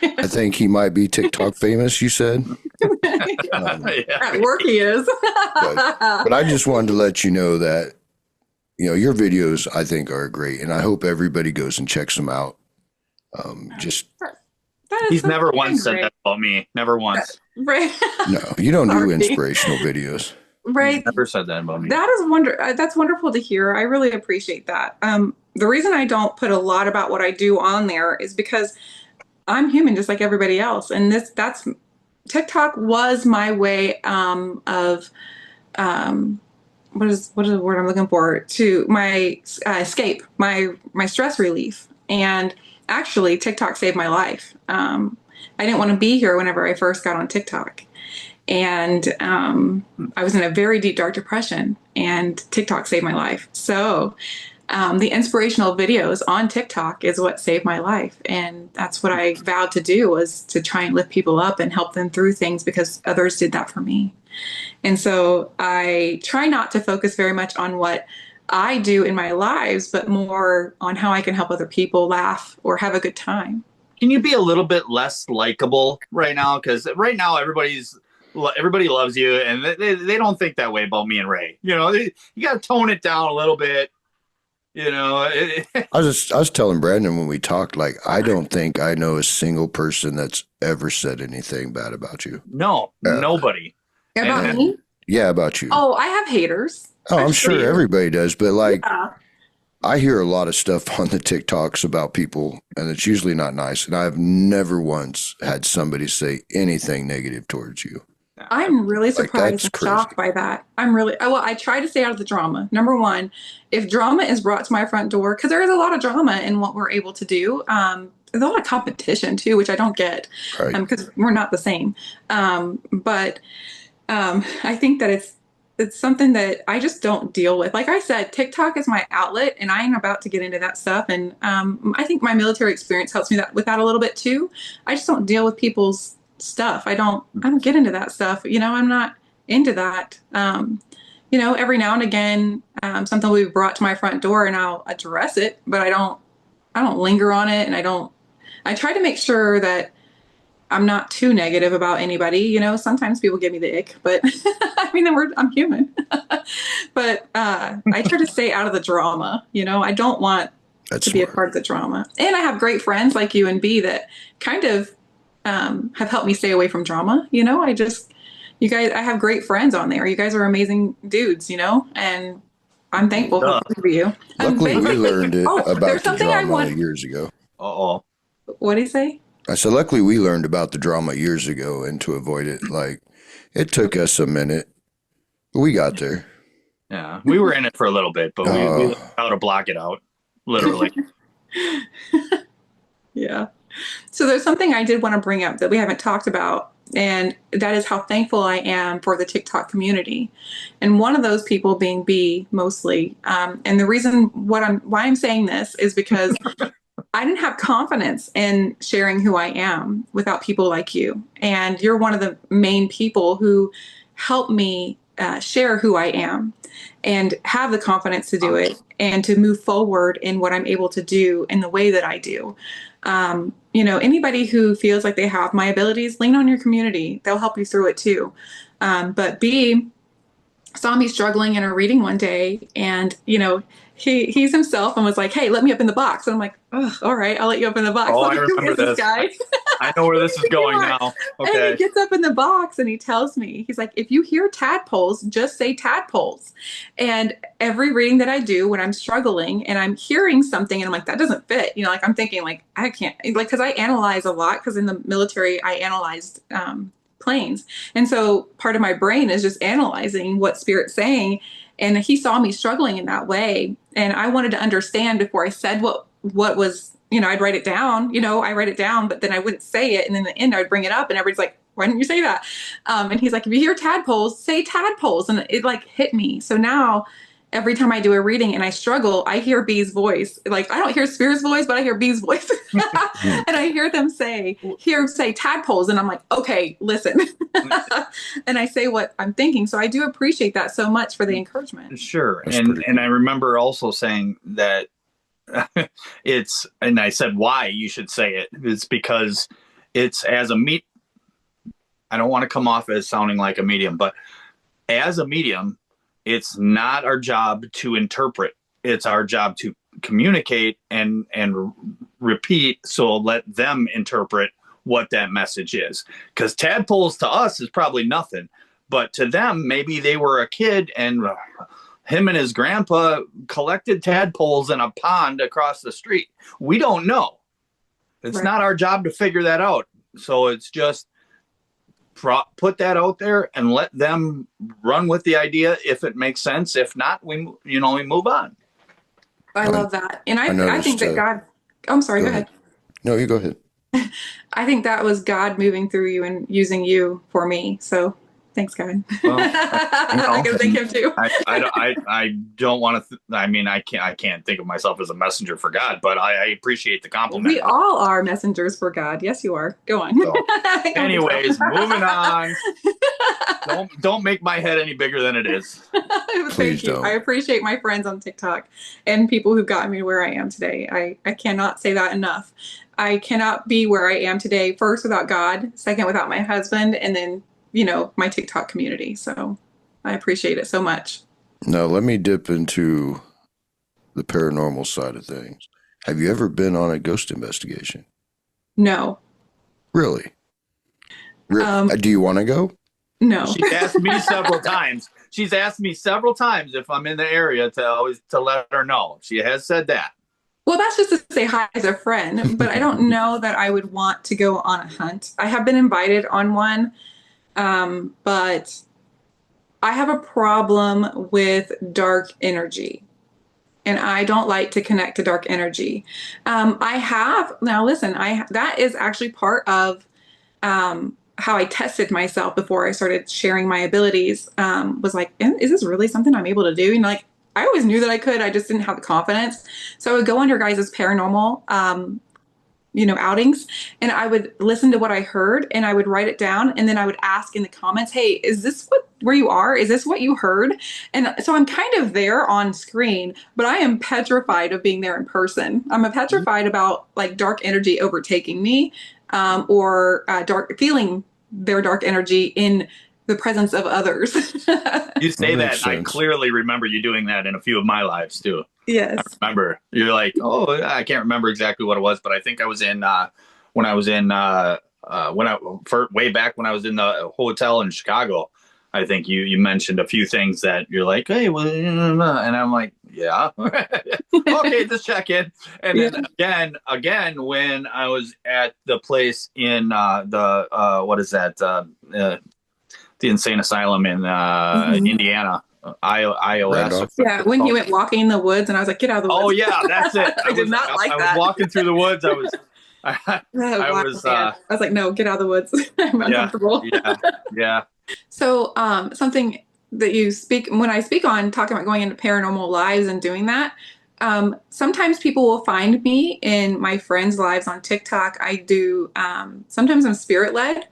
I think he might be TikTok famous, you said. at work he is. But I just wanted to let you know that, you know, your videos I think are great, and I hope everybody goes and checks them out. Just He's never once said that about me. Never once. Right. no, you don't do Sorry. inspirational videos. Right. He's never said that about me. That is that's wonderful to hear. I really appreciate that. The reason I don't put a lot about what I do on there is because I'm human just like everybody else. And that's TikTok was my way of what is the word I'm looking for, to my escape, my stress relief. And actually TikTok saved my life. I didn't want to be here whenever I first got on TikTok. And I was in a very deep, dark depression, and TikTok saved my life. So the inspirational videos on TikTok is what saved my life. And that's what I vowed to do, was to try and lift people up and help them through things, because others did that for me. And so I try not to focus very much on what I do in my lives, but more on how I can help other people laugh or have a good time. Can you be a little bit less likable right now? Because right now everybody loves you, and they don't think that way about me and Ray. You know, you got to tone it down a little bit. You know, I was telling Brandon when we talked, like, I don't think I know a single person that's ever said anything bad about you. no, nobody. About And- me? Yeah, about you. Oh, I have haters. Oh, I'm sure you. everybody does, but like, Yeah. I hear a lot of stuff on the TikToks about people, and it's usually not nice. And I've never once had somebody say anything negative towards you. I'm really Like, surprised that's and crazy. shocked by that. I try to stay out of the drama. Number one, if drama is brought to my front door, because there is a lot of drama in what we're able to do. There's a lot of competition too, which I don't get Right. because we're not the same. But I think that it's something that I just don't deal with. Like I said, TikTok is my outlet, and I am about to get into that stuff. And I think my military experience helps me with that a little bit too. I just don't deal with people's stuff. I don't get into that stuff. You know, I'm not into that. You know, every now and again, something will be brought to my front door, and I'll address it, but I don't linger on it, and I try to make sure that I'm not too negative about anybody. You know, sometimes people give me the ick, but I mean, I'm human. But I try to stay out of the drama. You know, I don't want That's to be a smart. part of the drama. And I have great friends like you and B that kind of have helped me stay away from drama. You know, you guys, I have great friends on there. You guys are amazing dudes, you know, and I'm thankful for both of you. Luckily, we learned it there's about the something I drama want. years ago. Uh-oh. What do you say? I said, luckily, we learned about the drama years ago, and to avoid it, like, it took us a minute. But we got there. Yeah, we were in it for a little bit, but we learned how to block it out, literally. Yeah. So there's something I did want to bring up that we haven't talked about, and that is how thankful I am for the TikTok community. And one of those people being B mostly. And the reason why I'm saying this is because I didn't have confidence in sharing who I am without people like you. And you're one of the main people who help me share who I am and have the confidence to do it and to move forward in what I'm able to do in the way that I do. You know, anybody who feels like they have my abilities, lean on your community. They'll help you through it too. But B saw me struggling in a reading one day, and you know, he's himself and was like, "Hey, let me up in the box." And I'm like, "Oh, all right, I'll let you up in the box." Oh, Like, I remember this this. guy. I know where this is going now. And Okay. he gets up in the box and he tells me, he's like, "If you hear tadpoles, just say tadpoles." And every reading that I do when I'm struggling and I'm hearing something and I'm like, that doesn't fit, you know, like I'm thinking like, I can't, like, because I analyze a lot, because in the military, I analyzed planes. And so part of my brain is just analyzing what Spirit's saying. And he saw me struggling in that way. And I wanted to understand before I said what was, you know, I'd write it down, you know, I write it down, but then I wouldn't say it. And then in the end, I would bring it up and everybody's like, "Why didn't you say that?" And he's like, "If you hear tadpoles, say tadpoles." And it like hit me. So now every time I do a reading and I struggle, I hear B's voice. Like, I don't hear Spirit's voice, but I hear B's voice. And I hear them say tadpoles. And I'm like, okay, listen. And I say what I'm thinking. So I do appreciate that so much for the encouragement. Sure. That's And pretty cool. I remember also saying that and I said why you should say it. It's because it's I don't want to come off as sounding like a medium, but as a medium, it's not our job to interpret. It's our job to communicate and repeat. So let them interpret what that message is. Because tadpoles to us is probably nothing, but to them, maybe they were a kid and him and his grandpa collected tadpoles in a pond across the street. We don't know. It's Right. not our job to figure that out. So it's just put that out there and let them run with the idea if it makes sense. If not, we move on. I love that. And I noticed, think that God, I'm sorry, go ahead. No, you go ahead. I think that was God moving through you and using you for me. So Thanks, God. Well, I can thank him too. I don't want to. I mean, I can't think of myself as a messenger for God, but I appreciate the compliment. We all are messengers for God. Yes, you are. Go on. So, anyways, moving on. Don't make my head any bigger than it is. Thank you. Don't. I appreciate my friends on TikTok and people who've gotten me where I am today. I cannot say that enough. I cannot be where I am today, first without God, second without my husband, and then, my TikTok community. So I appreciate it so much. Now, let me dip into the paranormal side of things. Have you ever been on a ghost investigation? No. Really? Do you want to go? No. She's asked me several times. She's asked me several times if I'm in the area to let her know. She has said that. Well, that's just to say hi as a friend, but I don't know that I would want to go on a hunt. I have been invited on one, but I have a problem with dark energy. And I don't like to connect to dark energy. That is actually part of how I tested myself before I started sharing my abilities. Was like, is this really something I'm able to do? And like, I always knew that I could, I just didn't have the confidence. So I would go on your guys' paranormal, outings, and I would listen to what I heard and I would write it down. And then I would ask in the comments, hey, is this where you are? Is this what you heard? And so I'm kind of there on screen, but I am petrified of being there in person. I'm petrified about like dark energy overtaking me, or feeling their dark energy in the presence of others. You say that, sense. I clearly remember you doing that in a few of my lives too. Yes. I remember you're like, oh, I can't remember exactly what it was, but I think I was in way back when I was in the hotel in Chicago. I think you mentioned a few things that you're like, hey, well, and I'm like, yeah, okay, just check in. And then again, when I was at the place in the insane asylum in Indiana, iOS. Yeah, when he went walking in the woods, and I was like, "Get out of the woods!" Oh yeah, that's it. I did not like that. I was walking through the woods. I was like, "No, get out of the woods." I'm uncomfortable. Yeah. So, something that when I speak on talking about going into paranormal lives and doing that. Sometimes people will find me in my friends' lives on TikTok. I do. Sometimes I'm spirit led,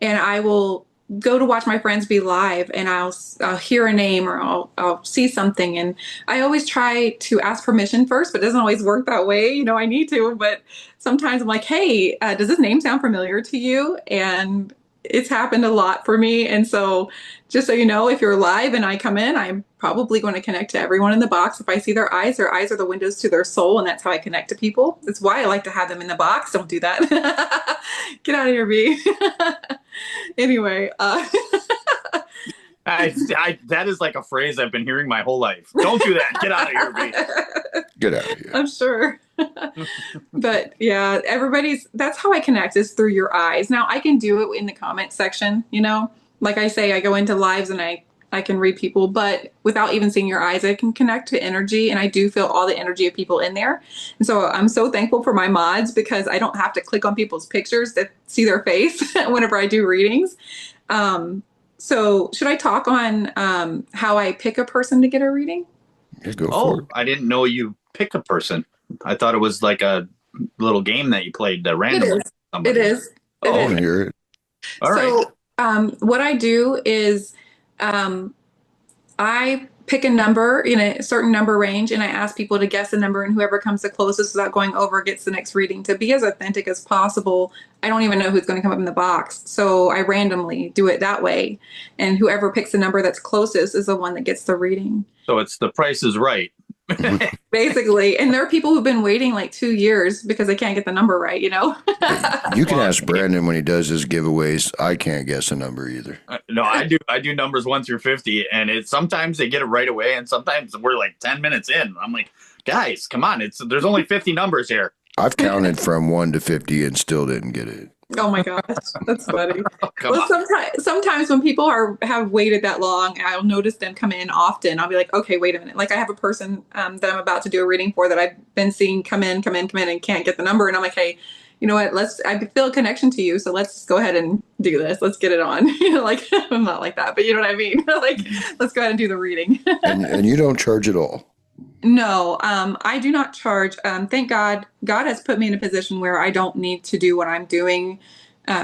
and I will go to watch my friends be live, and I'll hear a name or I'll see something, and I always try to ask permission first, but it doesn't always work that way. I need to, but sometimes I'm like, hey, does this name sound familiar to you? And it's happened a lot for me. And so just so you know, if you're live and I come in, I'm probably going to connect to everyone in the box. If I see their eyes are the windows to their soul. And that's how I connect to people. That's why I like to have them in the box. Don't do that. Get out of here, B. Anyway. That is like a phrase I've been hearing my whole life. Don't do that. Get out of here, B. Get out of here. I'm sure. But yeah, that's how I connect, is through your eyes. Now I can do it in the comment section, like I say, I go into lives and I can read people, but without even seeing your eyes, I can connect to energy, and I do feel all the energy of people in there. And so I'm so thankful for my mods, because I don't have to click on people's pictures to see their face whenever I do readings. So should I talk on how I pick a person to get a reading? Yeah, go for it. I didn't know you pick a person. I thought it was like a little game that you played randomly. It is. I want to hear it. All right. What I do is I pick a number in a certain number range, and I ask people to guess the number, and whoever comes the closest without going over gets the next reading. To be as authentic as possible, I don't even know who's going to come up in the box. So I randomly do it that way. And whoever picks the number that's closest is the one that gets the reading. So it's The Price is Right. Basically. And there are people who've been waiting like 2 years because they can't get the number right, You can ask Brandon when he does his giveaways. I can't guess a number either. No, I do numbers 1 through 50, and sometimes they get it right away, and sometimes we're like 10 minutes in. I'm like, guys, come on! There's only 50 numbers here. I've counted from 1 to 50 and still didn't get it. Oh my gosh, that's funny. Sometimes when people have waited that long, I'll notice them come in often. I'll be like, okay, wait a minute. Like I have a person that I'm about to do a reading for that I've been seeing come in and can't get the number. And I'm like, hey, you know what, I feel a connection to you. So let's go ahead and do this. Let's get it on. Like, I'm not like that, but you know what I mean? Like, let's go ahead and do the reading. And you don't charge at all. No, I do not charge. Thank God, God has put me in a position where I don't need to do what I'm doing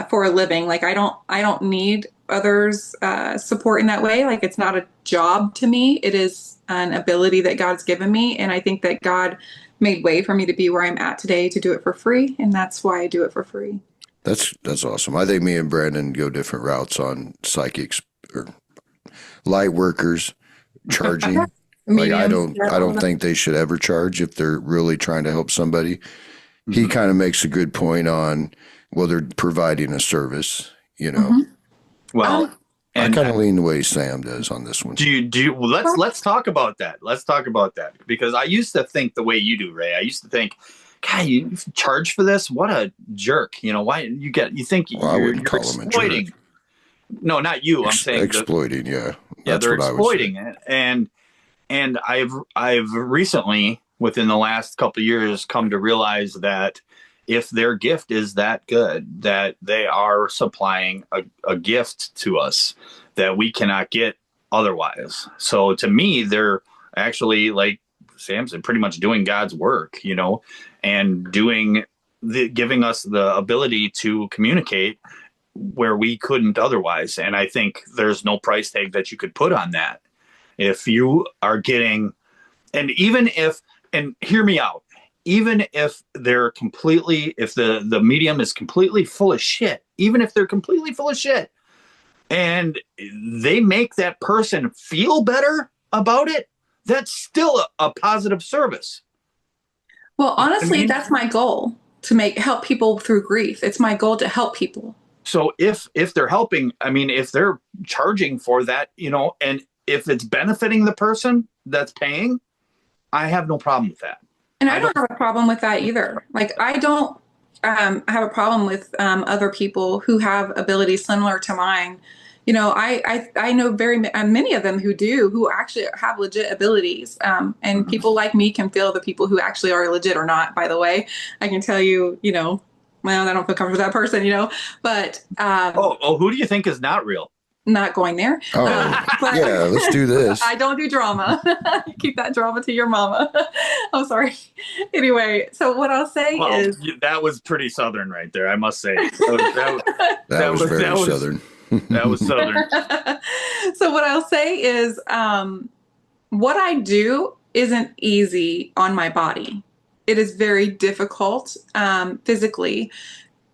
for a living. Like I don't need others' support in that way. Like it's not a job to me. It is an ability that God's given me, and I think that God made way for me to be where I'm at today to do it for free, and that's why I do it for free. That's awesome. I think me and Brandon go different routes on psychics or light workers charging. Like I don't think they should ever charge if they're really trying to help somebody. Mm-hmm. He kind of makes a good point on, well, they're providing a service, you know. Mm-hmm. Well, I kind of lean the way Sam does on this one. Well, let's talk about that. Let's talk about that, because I used to think the way you do, Ray. I used to think, God, you charge for this? What a jerk! You know why you think you're exploiting? No, not you. I'm saying exploiting. Yeah, they're exploiting it, and I've recently, within the last couple of years, come to realize that if their gift is that good, that they are supplying a gift to us that we cannot get otherwise. So to me, they're actually, like Sam said, pretty much doing God's work, you know, and giving us the ability to communicate where we couldn't otherwise. And I think there's no price tag that you could put on that. If you are getting, and hear me out, even if they're if the medium is completely full of shit, even if they're completely full of shit, and they make that person feel better about it, that's still a positive service. Well, honestly, that's my goal, to help people through grief. It's my goal to help people. So if they're helping, I mean, if they're charging for that, you know, and if it's benefiting the person that's paying, I have no problem with that. And I don't have a problem with that either. Like I don't have a problem with other people who have abilities similar to mine. You know, I know many of them who actually have legit abilities. And people like me can feel the people who actually are legit or not, by the way. I can tell you, you know, well, I don't feel comfortable with that person, you know, but. Who do you think is not real? Not going there. Oh, yeah, let's do this. I don't do drama. Keep that drama to your mama. I'm sorry. Anyway, so what I'll say is that was pretty Southern right there, I must say. That was very Southern. That was Southern. So what I'll say is what I do isn't easy on my body. It is very difficult physically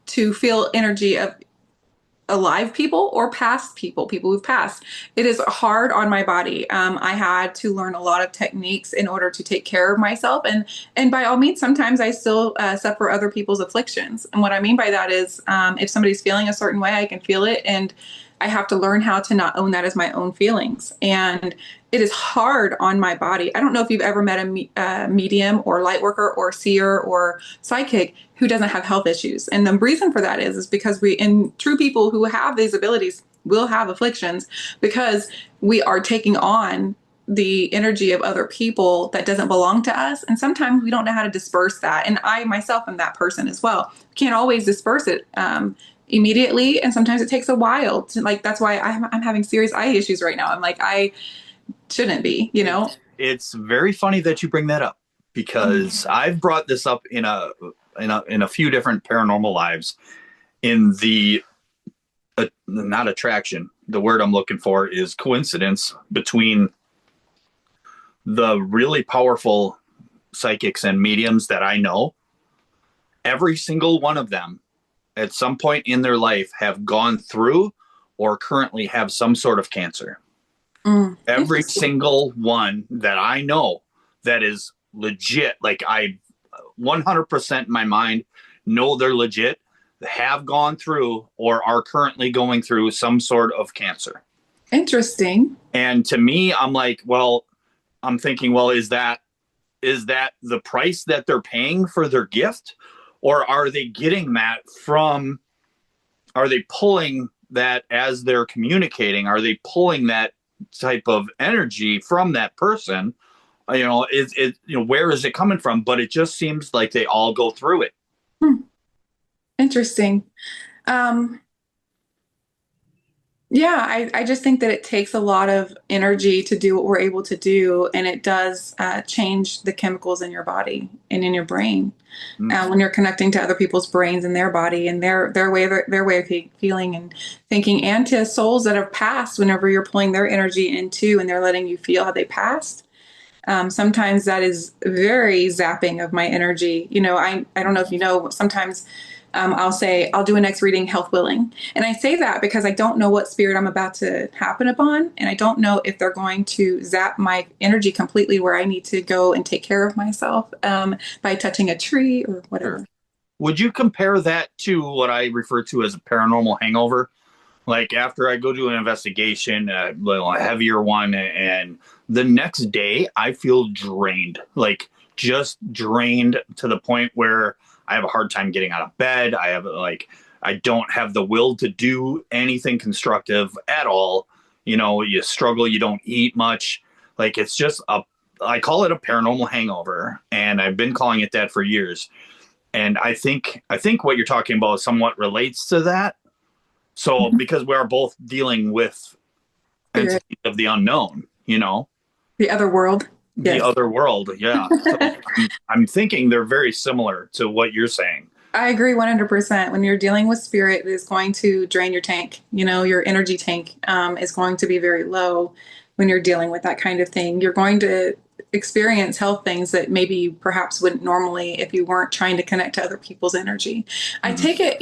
to feel energy of alive people or past people who've passed. It is hard on my body. I had to learn a lot of techniques in order to take care of myself. And by all means, sometimes I still suffer other people's afflictions. And what I mean by that is if somebody's feeling a certain way, I can feel it. And I have to learn how to not own that as my own feelings. And it is hard on my body. I don't know if you've ever met a medium or light worker or seer or psychic who doesn't have health issues. And the reason for that is because true people who have these abilities will have afflictions because we are taking on the energy of other people that doesn't belong to us. And sometimes we don't know how to disperse that. And I myself am that person as well. Can't always disperse it immediately. And sometimes it takes a while to, like, that's why I'm having serious eye issues right now. I'm like, I shouldn't be, you know. It's very funny that you bring that up, because I've brought this up in a few different paranormal lives. In the not attraction, the word I'm looking for is coincidence between the really powerful psychics and mediums that I know. Every single one of them at some point in their life have gone through or currently have some sort of cancer. Every single one that I know that is legit, like I 100% in my mind know they're legit, have gone through or are currently going through some sort of cancer. Interesting. And to me, I'm like, well, I'm thinking, well, is that the price that they're paying for their gift? Or are they getting that are they pulling that as they're communicating? Are they pulling that type of energy from that person? You know, where is it coming from? But it just seems like they all go through it. Interesting. Um, Yeah, I just think that it takes a lot of energy to do what we're able to do, and it does change the chemicals in your body and in your brain Mm. when you're connecting to other people's brains and their body and their way of feeling and thinking, and to souls that have passed. Whenever you're pulling their energy into and they're letting you feel how they passed, sometimes that is very zapping of my energy. I don't know if you know, sometimes I'll say, I'll do a next reading, health willing. And I say that because I don't know what spirit I'm about to happen upon. And I don't know if they're going to zap my energy completely where I need to go and take care of myself by touching a tree or Sure. whatever. Would you compare that to what I refer to as a paranormal hangover? Like after I go do an investigation, a little heavier one, and the next day I feel drained, like just drained to the point where I have a hard time getting out of bed. I don't have the will to do anything constructive at all. You struggle, you don't eat much. Like it's just I call it a paranormal hangover, and I've been calling it that for years. And I think what you're talking about somewhat relates to that. So Mhm. because we are both dealing with Spirit, entities of the unknown, the other world. the Yes. other world, yeah. So I'm thinking they're very similar to what you're saying. I agree 100%. When you're dealing with spirit, it's going to drain your tank. Your energy tank is going to be very low when you're dealing with that kind of thing. You're going to experience health things that maybe you perhaps wouldn't normally if you weren't trying to connect to other people's energy. I Mhm. take it,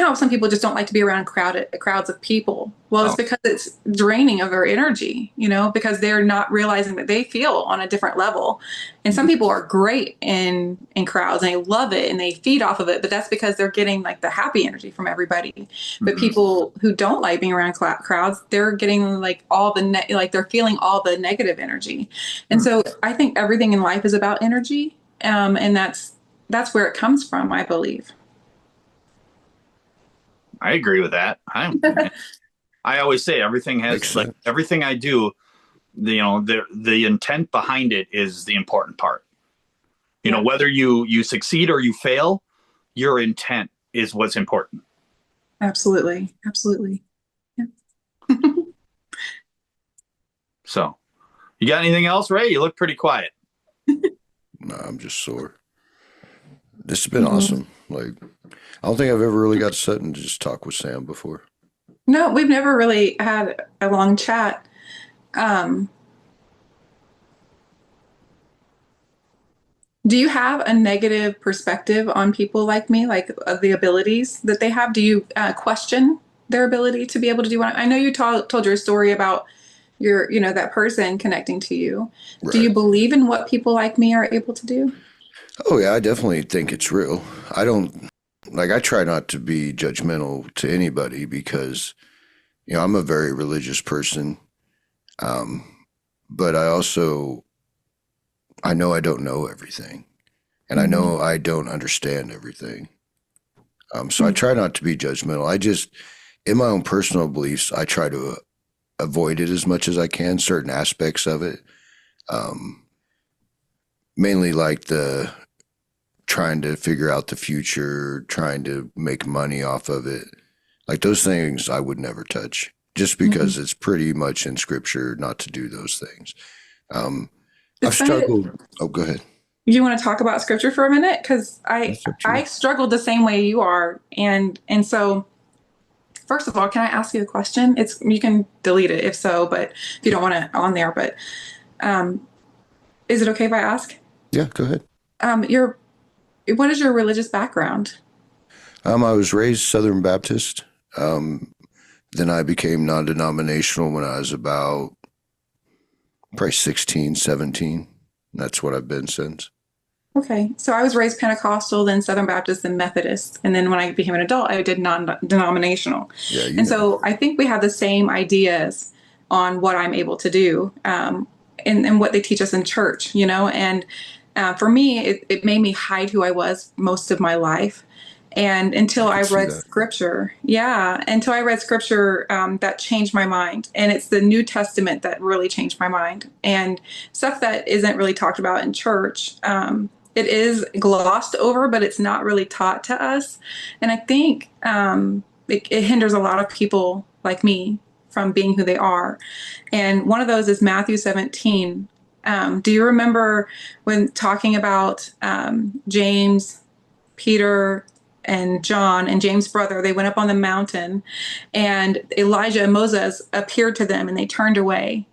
how some people just don't like to be around crowds of people. Well, it's Oh, because it's draining of their energy, because they're not realizing that they feel on a different level. And some mhm, people are great in crowds and they love it and they feed off of it, but that's because they're getting like the happy energy from everybody. But mhm, people who don't like being around crowds, they're getting like like they're feeling all the negative energy. And mhm. so I think everything in life is about energy, and that's where it comes from, I believe. I agree with that. I always say everything Makes has, like, sense. everything I do, the intent behind it is the important part. Yeah, Whether you succeed or you fail, your intent is what's important. absolutely, absolutely. Yeah. So, you got anything else, Ray? You look pretty quiet. No, I'm just sore. This has been Mhm. awesome. Like, I don't think I've ever really got to sit and just talk with Sam before. No, we've never really had a long chat. Um, Do you have a negative perspective on people like me, like the abilities that they have? Do you question their ability to be able to do what I know you told your story about that person connecting to you. Do Right. you believe in what people like me are able to do? Oh, yeah, I definitely think it's real. I don't, like, I try not to be judgmental to anybody because, I'm a very religious person. Um, but I know I don't know everything. And I Mhm. know I don't understand everything. So I Mm. try not to be judgmental. In my own personal beliefs, I try to avoid it as much as I can, certain aspects of it. Um, Mainly like the trying to figure out the future, trying to make money off of it. Like those things I would never touch just Mhm. because it's pretty much in scripture not to do those things. Um, I've It's funny that struggled. Oh, go ahead. you want to talk about scripture for a minute because I That's up to I you. struggled the same way you are, and so first of all, can I ask you a question? It's You can delete it if so, but if you don't want it on there, but um, is it okay if I ask? Yeah, go ahead. Your What is your religious background? I was raised Southern Baptist. Um, then I became non denominational when I was about probably 16, 17. That's what I've been since. Okay, so I was raised Pentecostal, then Southern Baptist, then Methodist, and then when I became an adult, I did non-denominational. Yeah, you And know. so I think we have the same ideas on what I'm able to do, and what they teach us in church, And for me, it made me hide who I was most of my life. And I until I could see read that. scripture, yeah, until I read scripture, that changed my mind. And it's the New Testament that really changed my mind. And stuff that isn't really talked about in church. it is glossed over, but it's not really taught to us. And I think it hinders a lot of people like me from being who they are. And one of those is Matthew 17. Do you remember when talking about James, Peter, and John and James' brother? They went up on the mountain, and Elijah and Moses appeared to them, and they turned away.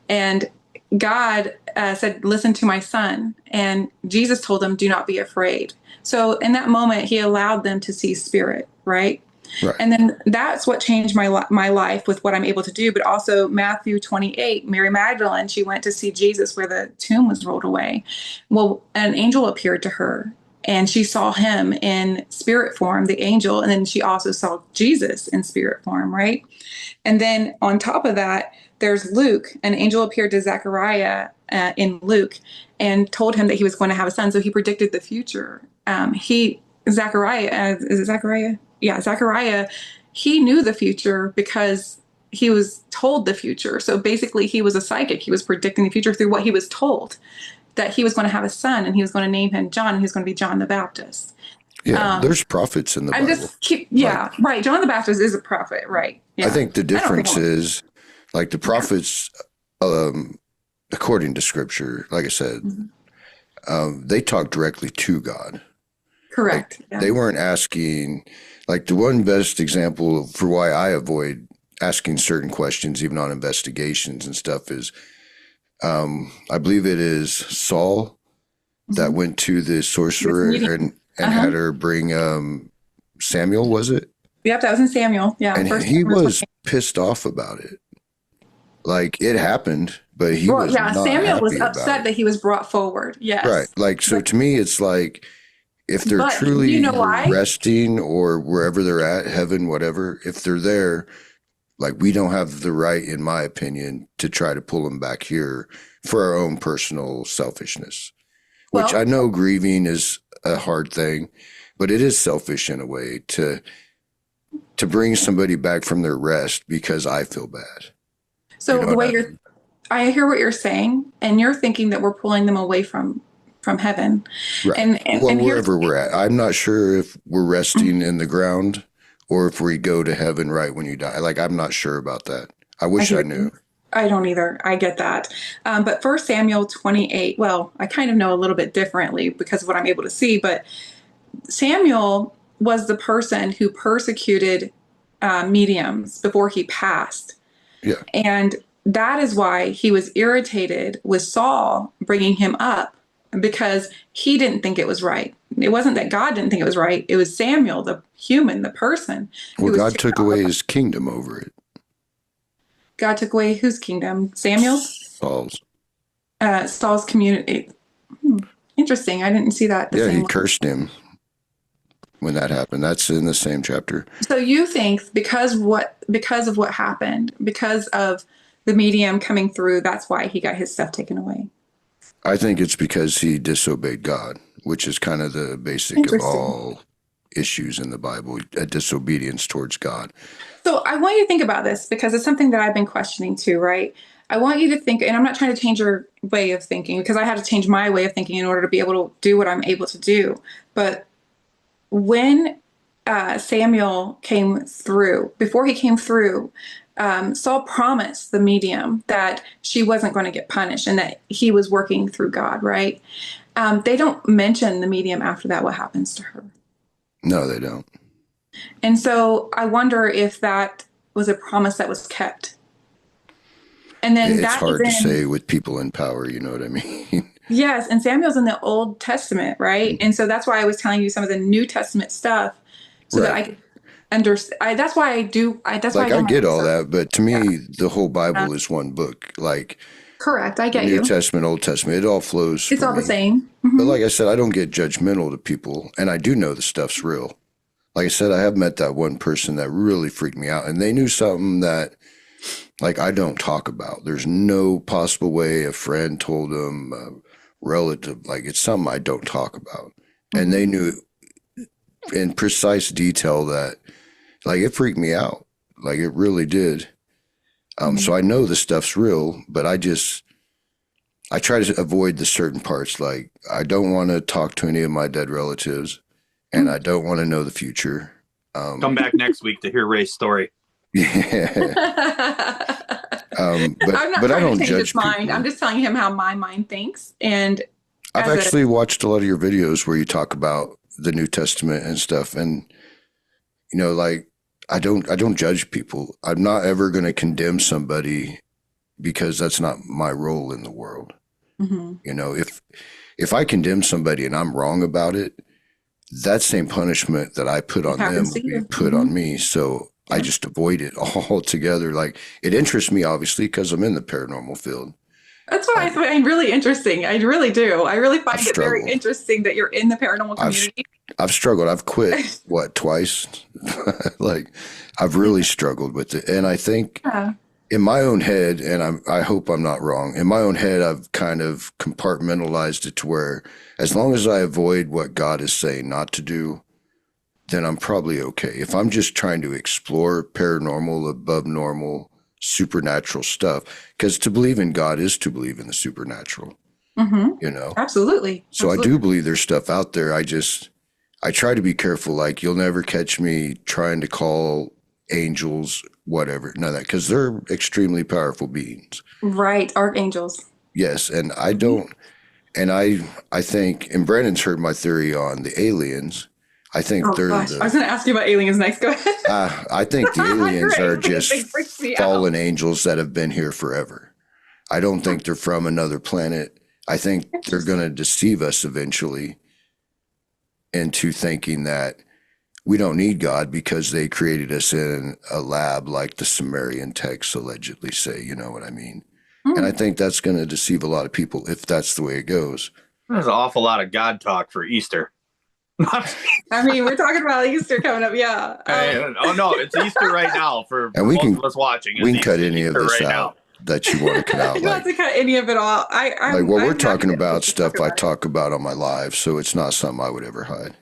And God said, "Listen to my son." And Jesus told them, "Do not be afraid." So in that moment, he allowed them to see spirit, right? Right. And then that's what changed my life with what I'm able to do. But also Matthew 28, Mary Magdalene, she went to see Jesus where the tomb was rolled away. Well, an angel appeared to her, and she saw him in spirit form, the angel, and then she also saw Jesus in spirit form, right? And then on top of that, there's Luke. An angel appeared to Zechariah in Luke and told him that he was going to have a son. So he predicted the future. Zechariah, is it Zechariah? Yeah, Zechariah, he knew the future because he was told the future. So basically, he was a psychic. He was predicting the future through what he was told, that he was going to have a son and he was going to name him John, and he was going to be John the Baptist. Yeah, there's prophets in the Bible. Right. John the Baptist is a prophet, right? Yeah. I think the difference is, like, the prophets, according to Scripture, like I said, they talk directly to God. Correct. Like, they weren't asking, like, the one best example for why I avoid asking certain questions, even on investigations and stuff, is I believe it is Saul that went to the sorcerer and had her bring Samuel, was it? Yep, that was in Samuel. Yeah. And he was pissed off about it. Like, it happened, but he was not Samuel was happy upset that he was brought forward. Yes. Right. Like, so to me, it's like, if they're truly resting or wherever they're at, heaven, whatever, if they're there, like, we don't have the right, in my opinion, to try to pull them back here for our own personal selfishness, which I know grieving is a hard thing, but it is selfish in a way to bring somebody back from their rest because I feel bad. So the way I hear what you're saying, and you're thinking that we're pulling them away from heaven. Right. And wherever we're at, I'm not sure if we're resting in the ground or if we go to heaven right when you die. Like, I'm not sure about that. I wish I knew. I don't either. I get that. But 1 Samuel 28, well, I kind of know a little bit differently because of what I'm able to see, but Samuel was the person who persecuted mediums before he passed. Yeah. And that is why he was irritated with Saul bringing him up, because he didn't think it was right. It wasn't that God didn't think it was right. It was Samuel, the human, the person. Well, God took away his kingdom over it. God took away whose kingdom? Samuel's? Saul's. Saul's community. Interesting. I didn't see that. He cursed him when that happened. That's in the same chapter. So you think because of what happened, because of the medium coming through, that's why he got his stuff taken away? I think it's because he disobeyed God, which is kind of the basic of all issues in the Bible, a disobedience towards God. So I want you to think about this because it's something that I've been questioning too, right? I want you to think, and I'm not trying to change your way of thinking because I had to change my way of thinking in order to be able to do what I'm able to do. But when Samuel came through, before he came through, Saul promised the medium that she wasn't going to get punished and that he was working through God, right? They don't mention the medium after that, what happens to her. No, they don't. And so I wonder if that was a promise that was kept. And then it's hard to say with people in power, you know what I mean? Yes, and Samuel's in the Old Testament, right? And so that's why I was telling you some of the New Testament stuff so that I could understand. That's why I do. That's why I get all that, but to me, the whole Bible is one book. Like, correct, I get you. New Testament, Old Testament, it all flows. It's all the same. Mm-hmm. But like I said, I don't get judgmental to people, and I do know the stuff's real. Like I said, I have met that one person that really freaked me out, and they knew something that, like, I don't talk about. There's no possible way a friend told them, a relative, like, it's something I don't talk about. Mm-hmm. And they knew in precise detail that, like, it freaked me out. Like, it really did. So I know the stuff's real, but I try to avoid the certain parts. Like, I don't want to talk to any of my dead relatives, and I don't want to know the future. Come back next week to hear Ray's story. Yeah. I'm not but I trying don't to change judge his mind. people. I'm just telling him how my mind thinks. And I've as actually watched a lot of your videos where you talk about the New Testament and stuff, and like, I don't judge people. I'm not ever going to condemn somebody because that's not my role in the world. Mhm. If I condemn somebody and I'm wrong about it, that same punishment that I put It on them happens will to be you. put Mhm. on me. So I Yeah. just avoid it altogether. Like, it interests me, obviously, because I'm in the paranormal field. That's what I find really interesting. I really do. I really I've find it very struggled. interesting that you're in the paranormal I've community. I've struggled. I've quit twice. Like, I've really struggled with it, and I think Yeah. in my own head, and I hope I'm not wrong. In my own head, I've kind of compartmentalized it to where, as long as I avoid what God is saying not to do, then I'm probably okay. If I'm just trying to explore paranormal, above normal, supernatural stuff, because to believe in God is to believe in the supernatural, Hmm. you know? Absolutely. So I Absolutely. do believe there's stuff out there. I try to be careful. Like, you'll never catch me trying to call angels, whatever, none of that, because they're extremely powerful beings. Right. Archangels. Yes. And I Mhm. don't, and I think, and Brandon's heard my theory on the aliens. I think Oh they're gosh. I was going to ask you about aliens next. Go ahead. I think the aliens are Great. Because just they freak me out. fallen angels that have been here forever. I don't think they're from another planet. I think they're going to deceive us eventually into thinking that we don't need God because they created us in a lab, like the Sumerian texts allegedly say. You know what I mean? And I Mm. think that's going to deceive a lot of people if that's the way it goes. There's an awful lot of God talk for Easter. I mean, we're talking about Easter coming up. Yeah. Oh no, it's Easter right now for And we most can of us watching. we It's can cut any of Easter this right out now. that you want to cut out. You don't have to cut any of it all. Like, what we're I'm happy talking to about, talk stuff I about it. talk about on my live, so it's not something I would ever hide.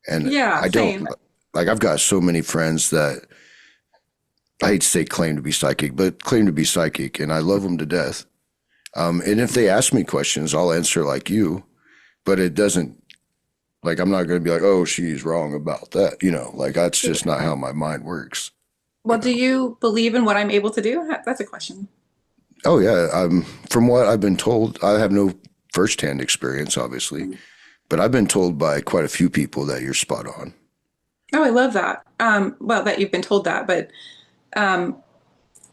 And Yeah, I don't, same. like, I've got so many friends that, I hate to say claim to be psychic, but claim to be psychic, and I love them to death. And if they ask me questions, I'll answer like you, but it doesn't, like, I'm not going to be like, oh, she's wrong about that. Like, that's just not how my mind works. Well, do you believe in what I'm able to do? That's a question. Oh, yeah. From what I've been told, I have no firsthand experience, obviously, but I've been told by quite a few people that you're spot on. Oh, I love that. Well, that you've been told that, but um,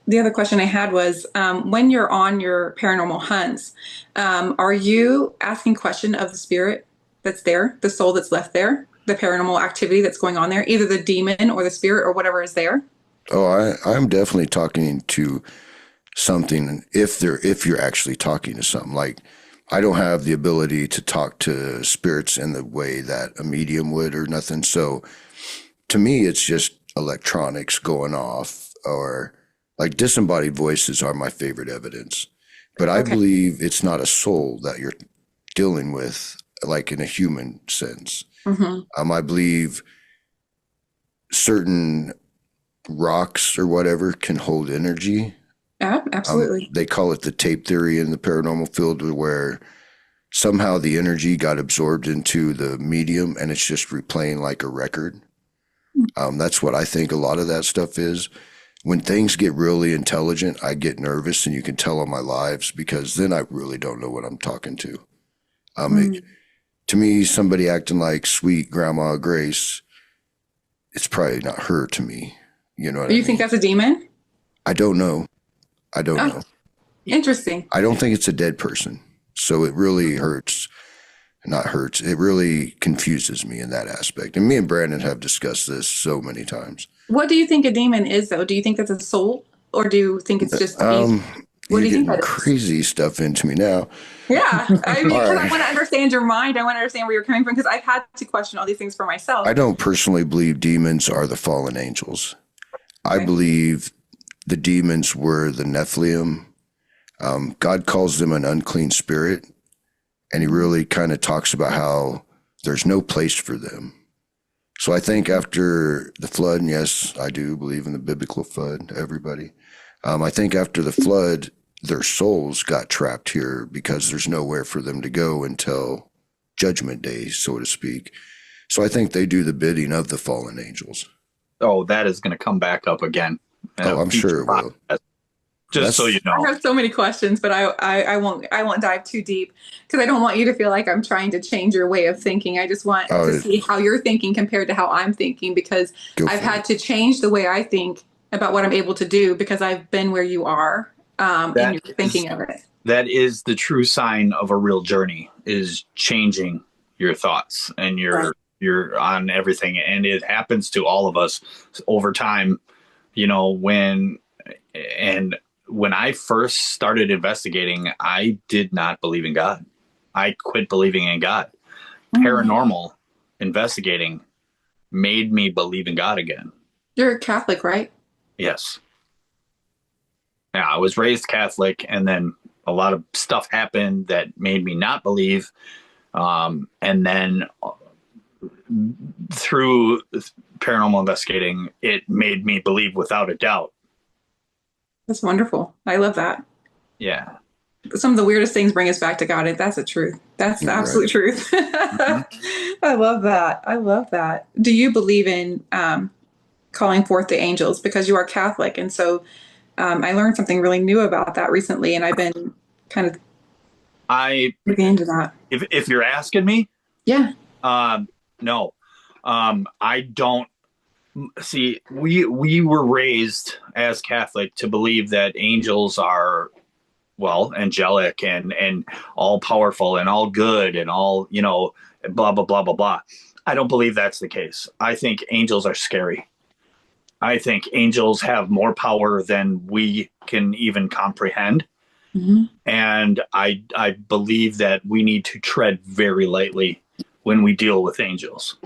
the other question I had was when you're on your paranormal hunts, are you asking question of the spirit that's there, the soul that's left there, the paranormal activity that's going on there, either the demon or the spirit or whatever is there? Oh, I'm definitely talking to something if you're actually talking to something. Like, I don't have the ability to talk to spirits in the way that a medium would or nothing. So to me, it's just electronics going off, or like disembodied voices are my favorite evidence. But I Okay. believe it's not a soul that you're dealing with, like in a human sense. Hmm. I believe certain rocks or whatever can hold energy. Yeah, absolutely. They call it the tape theory in the paranormal field, where somehow the energy got absorbed into the medium and it's just replaying like a record. That's what I think a lot of that stuff is. When things get really intelligent, I get nervous, and you can tell on my lives, because then I really don't know what I'm talking to. Mm. To me, somebody acting like sweet Grandma Grace, it's probably not her to me. You know what I You think mean? that's a demon? I don't know. I don't Oh, know. interesting. I don't think it's a dead person. So it really hurts. Not hurts. It really confuses me in that aspect. And me and Brandon have discussed this so many times. What do you think a demon is, though? Do you think that's a soul, or do you think it's just a? What You're do you think getting that is? crazy stuff into me now. Yeah, I mean, All because I right. want to understand your mind. I want to understand where you're coming from, because I've had to question all these things for myself. I don't personally believe demons are the fallen angels. I Okay. believe the demons were the Nephilim. God calls them an unclean spirit, and he really kind of talks about how there's no place for them. So I think after the flood, and yes, I do believe in the biblical flood, everybody. I think after the flood, their souls got trapped here because there's nowhere for them to go until Judgment Day, so to speak. So I think they do the bidding of the fallen angels. Oh, that is going to come back up again. Oh, I'm sure it will. Just so you know. I have so many questions, but I won't dive too deep because I don't want you to feel like I'm trying to change your way of thinking. I just want to see how you're thinking compared to how I'm thinking, because I've had to change the way I think about what I'm able to do because I've been where you are in your thinking of it. That is the true sign of a real journey, is changing your thoughts and your on everything. And it happens to all of us over time, you know, when I first started investigating, I did not believe in God. I quit believing in God. Paranormal investigating made me believe in God again. You're a Catholic, right? Yes. Yeah, I was raised Catholic, and then a lot of stuff happened that made me not believe. And then through paranormal investigating, it made me believe without a doubt. That's wonderful. I love that. Yeah. Some of the weirdest things bring us back to God. That's the truth. That's the absolute truth. I love that. I love that. Do you believe in calling forth the angels? Because you are Catholic. And so I learned something really new about that recently. And I've been kind of looking into that. If you're asking me, yeah. No. I don't. See, we were raised as Catholic to believe that angels are, well, angelic and all powerful and all good and all, you know, blah, blah, blah, blah, blah. I don't believe that's the case. I think angels are scary. I think angels have more power than we can even comprehend. And I believe that we need to tread very lightly when we deal with angels.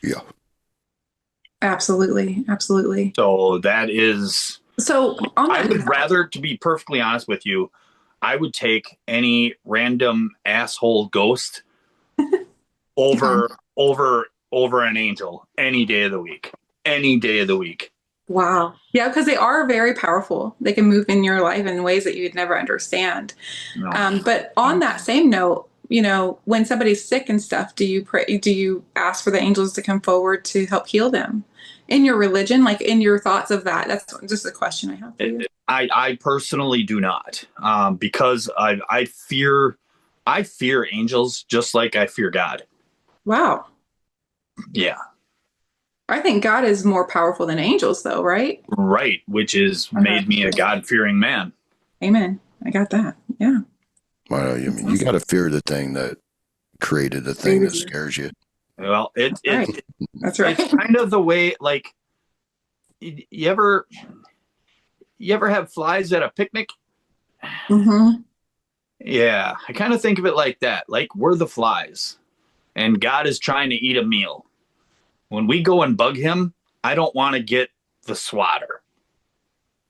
Yeah. Absolutely. Absolutely. So that is... So I would rather, to be perfectly honest with you, I would take any random asshole ghost over an angel any day of the week. Any day of the week. Wow. Yeah, because they are very powerful. They can move in your life in ways that you'd never understand. No. But on that same note, you know, when somebody's sick and stuff, do you pray? Do you ask for the angels to come forward to help heal them? In your religion, like in your thoughts of that? That's just a question I have for you. I personally do not, because I fear angels just like I fear God. Wow. Yeah. I think God is more powerful than angels, though, right? Right, which is made me a God-fearing man. Amen. I got that. Yeah. Well, I mean, you got to fear the thing that created the thing that scares you. Well, that's right. It's kind of the way, like, you ever have flies at a picnic? Yeah, I kind of think of it like that. Like, we're the flies, and God is trying to eat a meal. When we go and bug him, I don't want to get the swatter.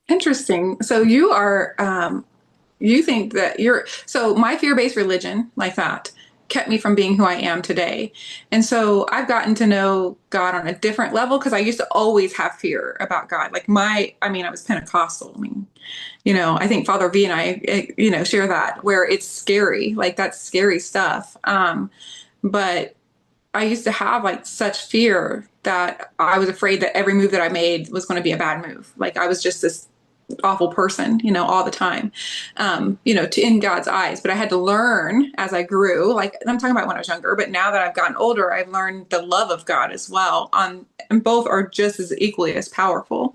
Interesting. So you are, you think that so my fear-based religion, like that, kept me from being who I am today. And so I've gotten to know God on a different level because I used to always have fear about God. Like I was Pentecostal. I mean, you know, I think Father V and I, you know, share that, where it's scary, like that's scary stuff. But I used to have like such fear that I was afraid that every move that I made was going to be a bad move. Like I was just this awful person, you know, all the time, you know, in God's eyes. But I had to learn as I grew, like I'm talking about when I was younger, but now that I've gotten older, I've learned the love of God as well. And both are just as equally as powerful.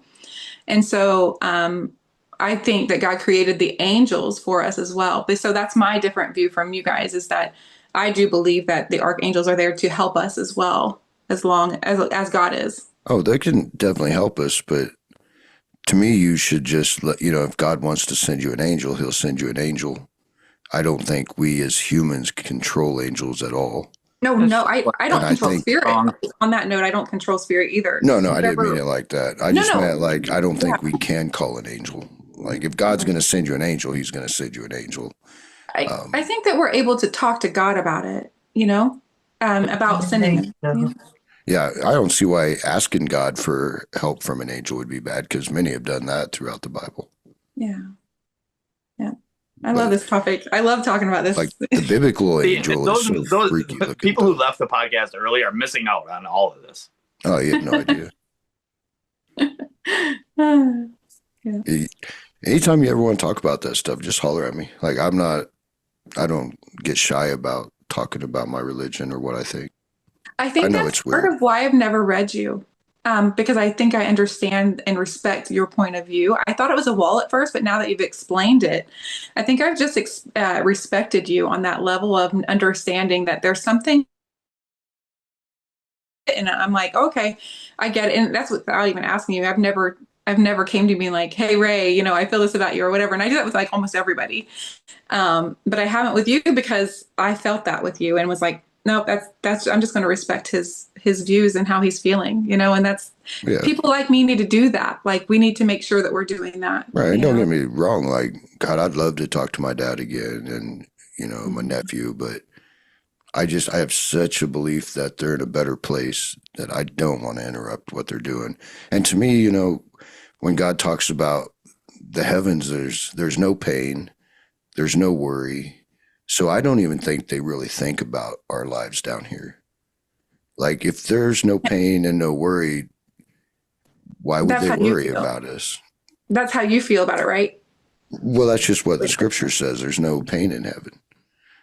And so I think that God created the angels for us as well. So that's my different view from you guys, is that I do believe that the archangels are there to help us as well, as long as God is. Oh, they can definitely help us, but to me, you should just let, you know, if God wants to send you an angel, he'll send you an angel. I don't think we as humans control angels at all. No, I don't control spirit. On that note, I don't control spirit either. No, I didn't mean it like that. I just meant like, I don't think we can call an angel. Like if God's going to send you an angel, he's going to send you an angel. I think that we're able to talk to God about it, you know, about sending them. Yeah, I don't see why asking God for help from an angel would be bad, because many have done that throughout the Bible. Yeah. Yeah. I love But this topic. I love talking about this. like the biblical angel is so those freaky looking. people who left the podcast early are missing out on all of this. Oh, you have no idea. Yeah. Anytime you ever want to talk about that stuff, just holler at me. Like I don't get shy about talking about my religion or what I think. I think I know that's it's part weird. of why I've never read you. Because I think I understand and respect your point of view. I thought it was a wall at first, but now that you've explained it, I think I've just respected you on that level of understanding that there's something. And I'm like, okay, I get it. And that's without even asking you. I've never came to you being like, hey, Ray, you know, I feel this about you or whatever. And I do that with like almost everybody. But I haven't with you because I felt that with you and was like, no, that's I'm just going to respect his views and how he's feeling, you know, and that's people like me need to do that. Like we need to make sure that we're doing that. Right. And don't get me wrong. Like, God, I'd love to talk to my dad again and, you know, my nephew, but I have such a belief that they're in a better place that I don't want to interrupt what they're doing. And to me, you know, when God talks about the heavens, there's no pain, there's no worry. So I don't even think they really think about our lives down here. Like if there's no pain and no worry, why would they worry about us? That's how you feel about it, right? Well, that's just what the scripture says. There's no pain in heaven.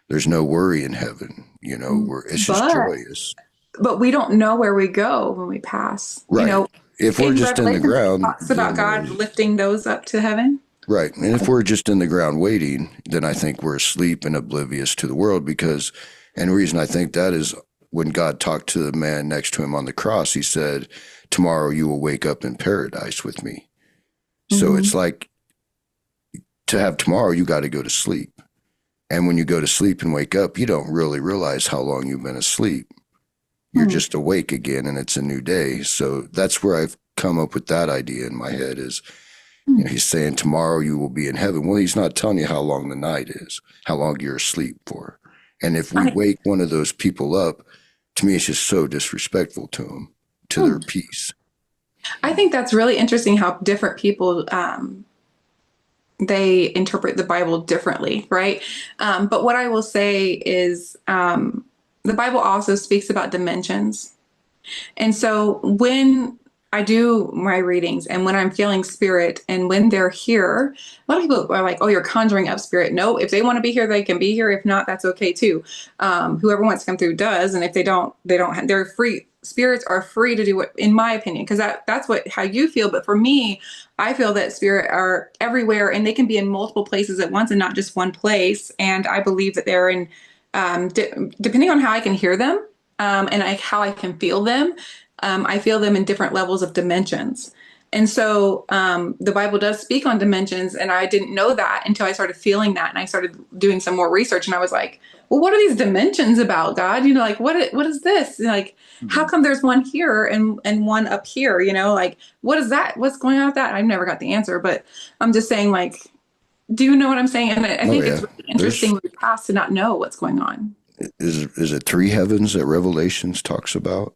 There's no worry in heaven. You know, it's just joyous. But we don't know where we go when we pass. Right. You know, if we're just in the ground, it talks about God lifting those up to heaven. Right. And if we're just in the ground waiting, then I think we're asleep and oblivious to the world and the reason I think that is when God talked to the man next to him on the cross, he said, tomorrow you will wake up in paradise with me. So it's like to have tomorrow, you got to go to sleep. And when you go to sleep and wake up, you don't really realize how long you've been asleep. You're just awake again and it's a new day. So that's where I've come up with that idea in my head is, you know, he's saying tomorrow you will be in heaven. Well, he's not telling you how long the night is, how long you're asleep for. And if we wake one of those people up, to me, it's just so disrespectful to them, to their peace. I think that's really interesting how different people, they interpret the Bible differently, right? But what I will say is the Bible also speaks about dimensions. And so when I do my readings and when I'm feeling spirit and when they're here, a lot of people are like, oh, you're conjuring up spirit. No, if they want to be here, they can be here. If not, that's okay too. Whoever wants to come through does. And if they don't, they're free. Spirits are free to do what, in my opinion, because that's how you feel. But for me, I feel that spirit are everywhere and they can be in multiple places at once and not just one place. And I believe that they're in, depending on how I can hear them and how I can feel them, I feel them in different levels of dimensions. And so the Bible does speak on dimensions. And I didn't know that until I started feeling that. And I started doing some more research. And I was like, well, what are these dimensions about, God? You know, like, what is this? And like, how come there's one here and one up here? You know, like, what is that? What's going on with that? I've never got the answer. But I'm just saying, like, do you know what I'm saying? And I think it's really interesting when we pass to not know what's going on. Is it three heavens that Revelations talks about?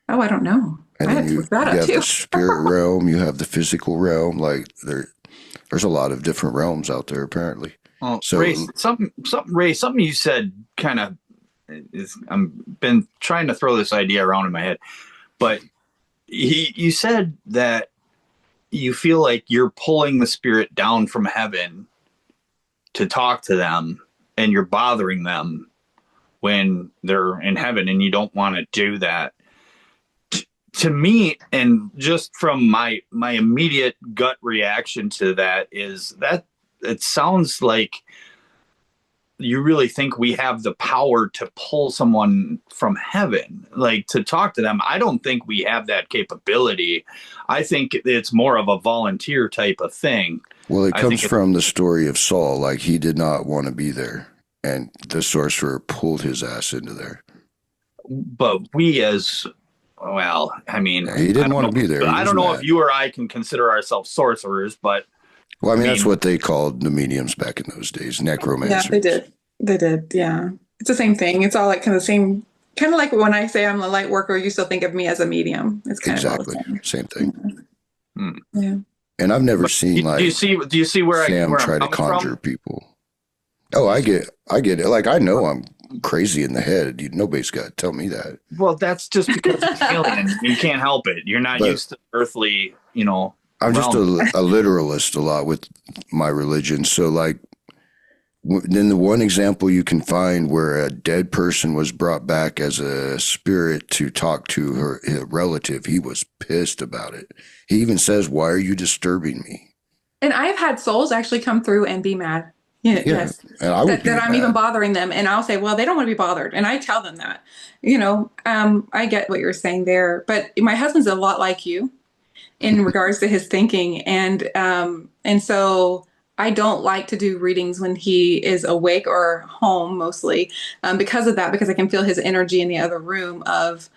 Oh, I don't know. And then you have the spirit realm, you have the physical realm. Like there's a lot of different realms out there, apparently. Well, so Ray, something you said kind of is. I've been trying to throw this idea around in my head, but you said that you feel like you're pulling the spirit down from heaven to talk to them, and you're bothering them when they're in heaven, and you don't want to do that. To me, and just from my immediate gut reaction to that is that it sounds like you really think we have the power to pull someone from heaven, like to talk to them. I don't think we have that capability. I think it's more of a volunteer type of thing. Well, it comes from the story of Saul. Like he did not want to be there, and the sorcerer pulled his ass into there. But well, I mean, he didn't want to be there. I don't know if you or I can consider ourselves sorcerers, but well, I mean, that's what they called the mediums back in those days, necromancers. Yeah, they did. Yeah, it's the same thing. It's all like kind of the same. Kind of like when I say I'm a light worker, you still think of me as a medium. It's kind of all the same thing. Yeah. And I've never seen do you see where Sam where try I'm to conjure from? people. Oh, I get it. Like, I know I'm crazy in the head. Nobody's got to tell me that. Well, that's just because it's alien. You can't help it. You're not But used to earthly, I'm just realm. a literalist a lot with my religion. So, like, then the one example you can find where a dead person was brought back as a spirit to talk to her relative, he was pissed about it. He even says, "Why are you disturbing me?" And I've had souls actually come through and be mad. Yeah, Yeah, yes. and I would That be I'm even mad. bothering them. And I'll say, well, they don't want to be bothered. And I tell them that, I get what you're saying there. But my husband's a lot like you in regards to his thinking. And so I don't like to do readings when he is awake or home mostly, because of that, because I can feel his energy in the other room of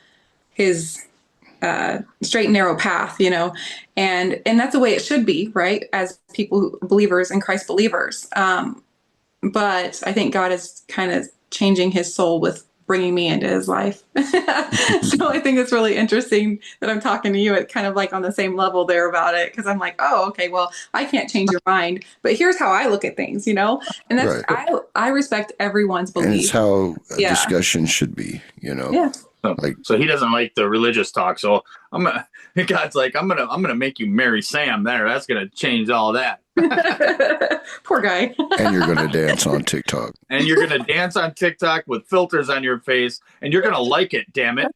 his straight and narrow path, and that's the way it should be, right? As believers in Christ believers. But I think God is kind of changing his soul with bringing me into his life. So I think it's really interesting that I'm talking to you at kind of like on the same level there about it. Cause I'm like, oh, okay, well, I can't change your mind, but here's how I look at things, and Right. I respect everyone's And it's belief. how a Yeah. discussion should be, Yeah. Like, So he doesn't like the religious talk. So God's like, I'm gonna make you marry Sam. That's gonna change all that. Poor guy. and you're gonna dance on TikTok. And you're gonna dance on TikTok with filters on your face, and you're gonna like it. Damn it!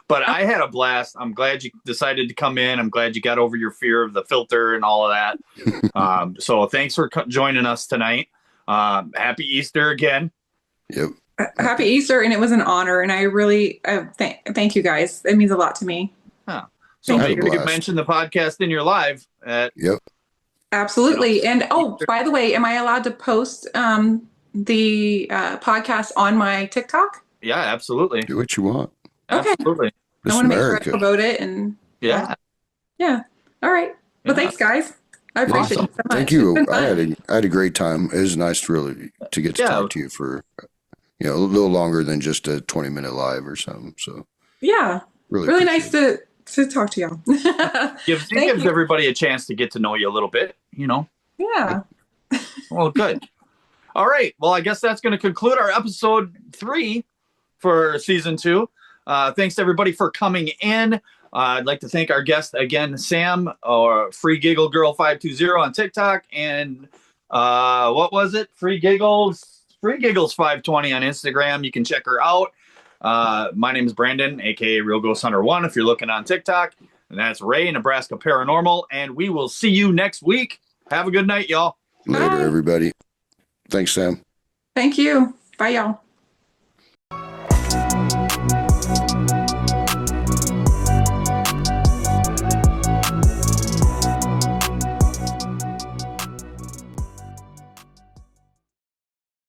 But I had a blast. I'm glad you decided to come in. I'm glad you got over your fear of the filter and all of that. So thanks for joining us tonight. Happy Easter again. Yep. Happy Easter, and it was an honor, and I really thank you guys. It means a lot to me. Huh. So Thank maybe you. you could mention the podcast in your live. Yep. Absolutely. And by the way, am I allowed to post the podcast on my TikTok? Yeah, absolutely. Do what you want. Okay. Absolutely. I want to make sure I promote it and Yeah. yeah. All right. Well, thanks, guys. I appreciate it so much. Thank you. It's been fun. I had a great time. It was nice to get to talk to you for a little longer than just a 20-minute live or something. So yeah, really nice to talk to y'all. Gives everybody a chance to get to know you a little bit, Yeah. Well, good. All right. Well, I guess that's going to conclude our episode 3 for season 2. Thanks to everybody for coming in. I'd like to thank our guest again, Sam, or Free Giggle Girl 520 on TikTok, and what was it? Free Giggles 520 on Instagram. You can check her out. My name is Brandon, aka Real Ghost Hunter 1 if you're looking on TikTok. And that's Ray, Nebraska Paranormal. And we will see you next week. Have a good night, y'all. Later, everybody. Thanks, Sam. Thank you. Bye, y'all.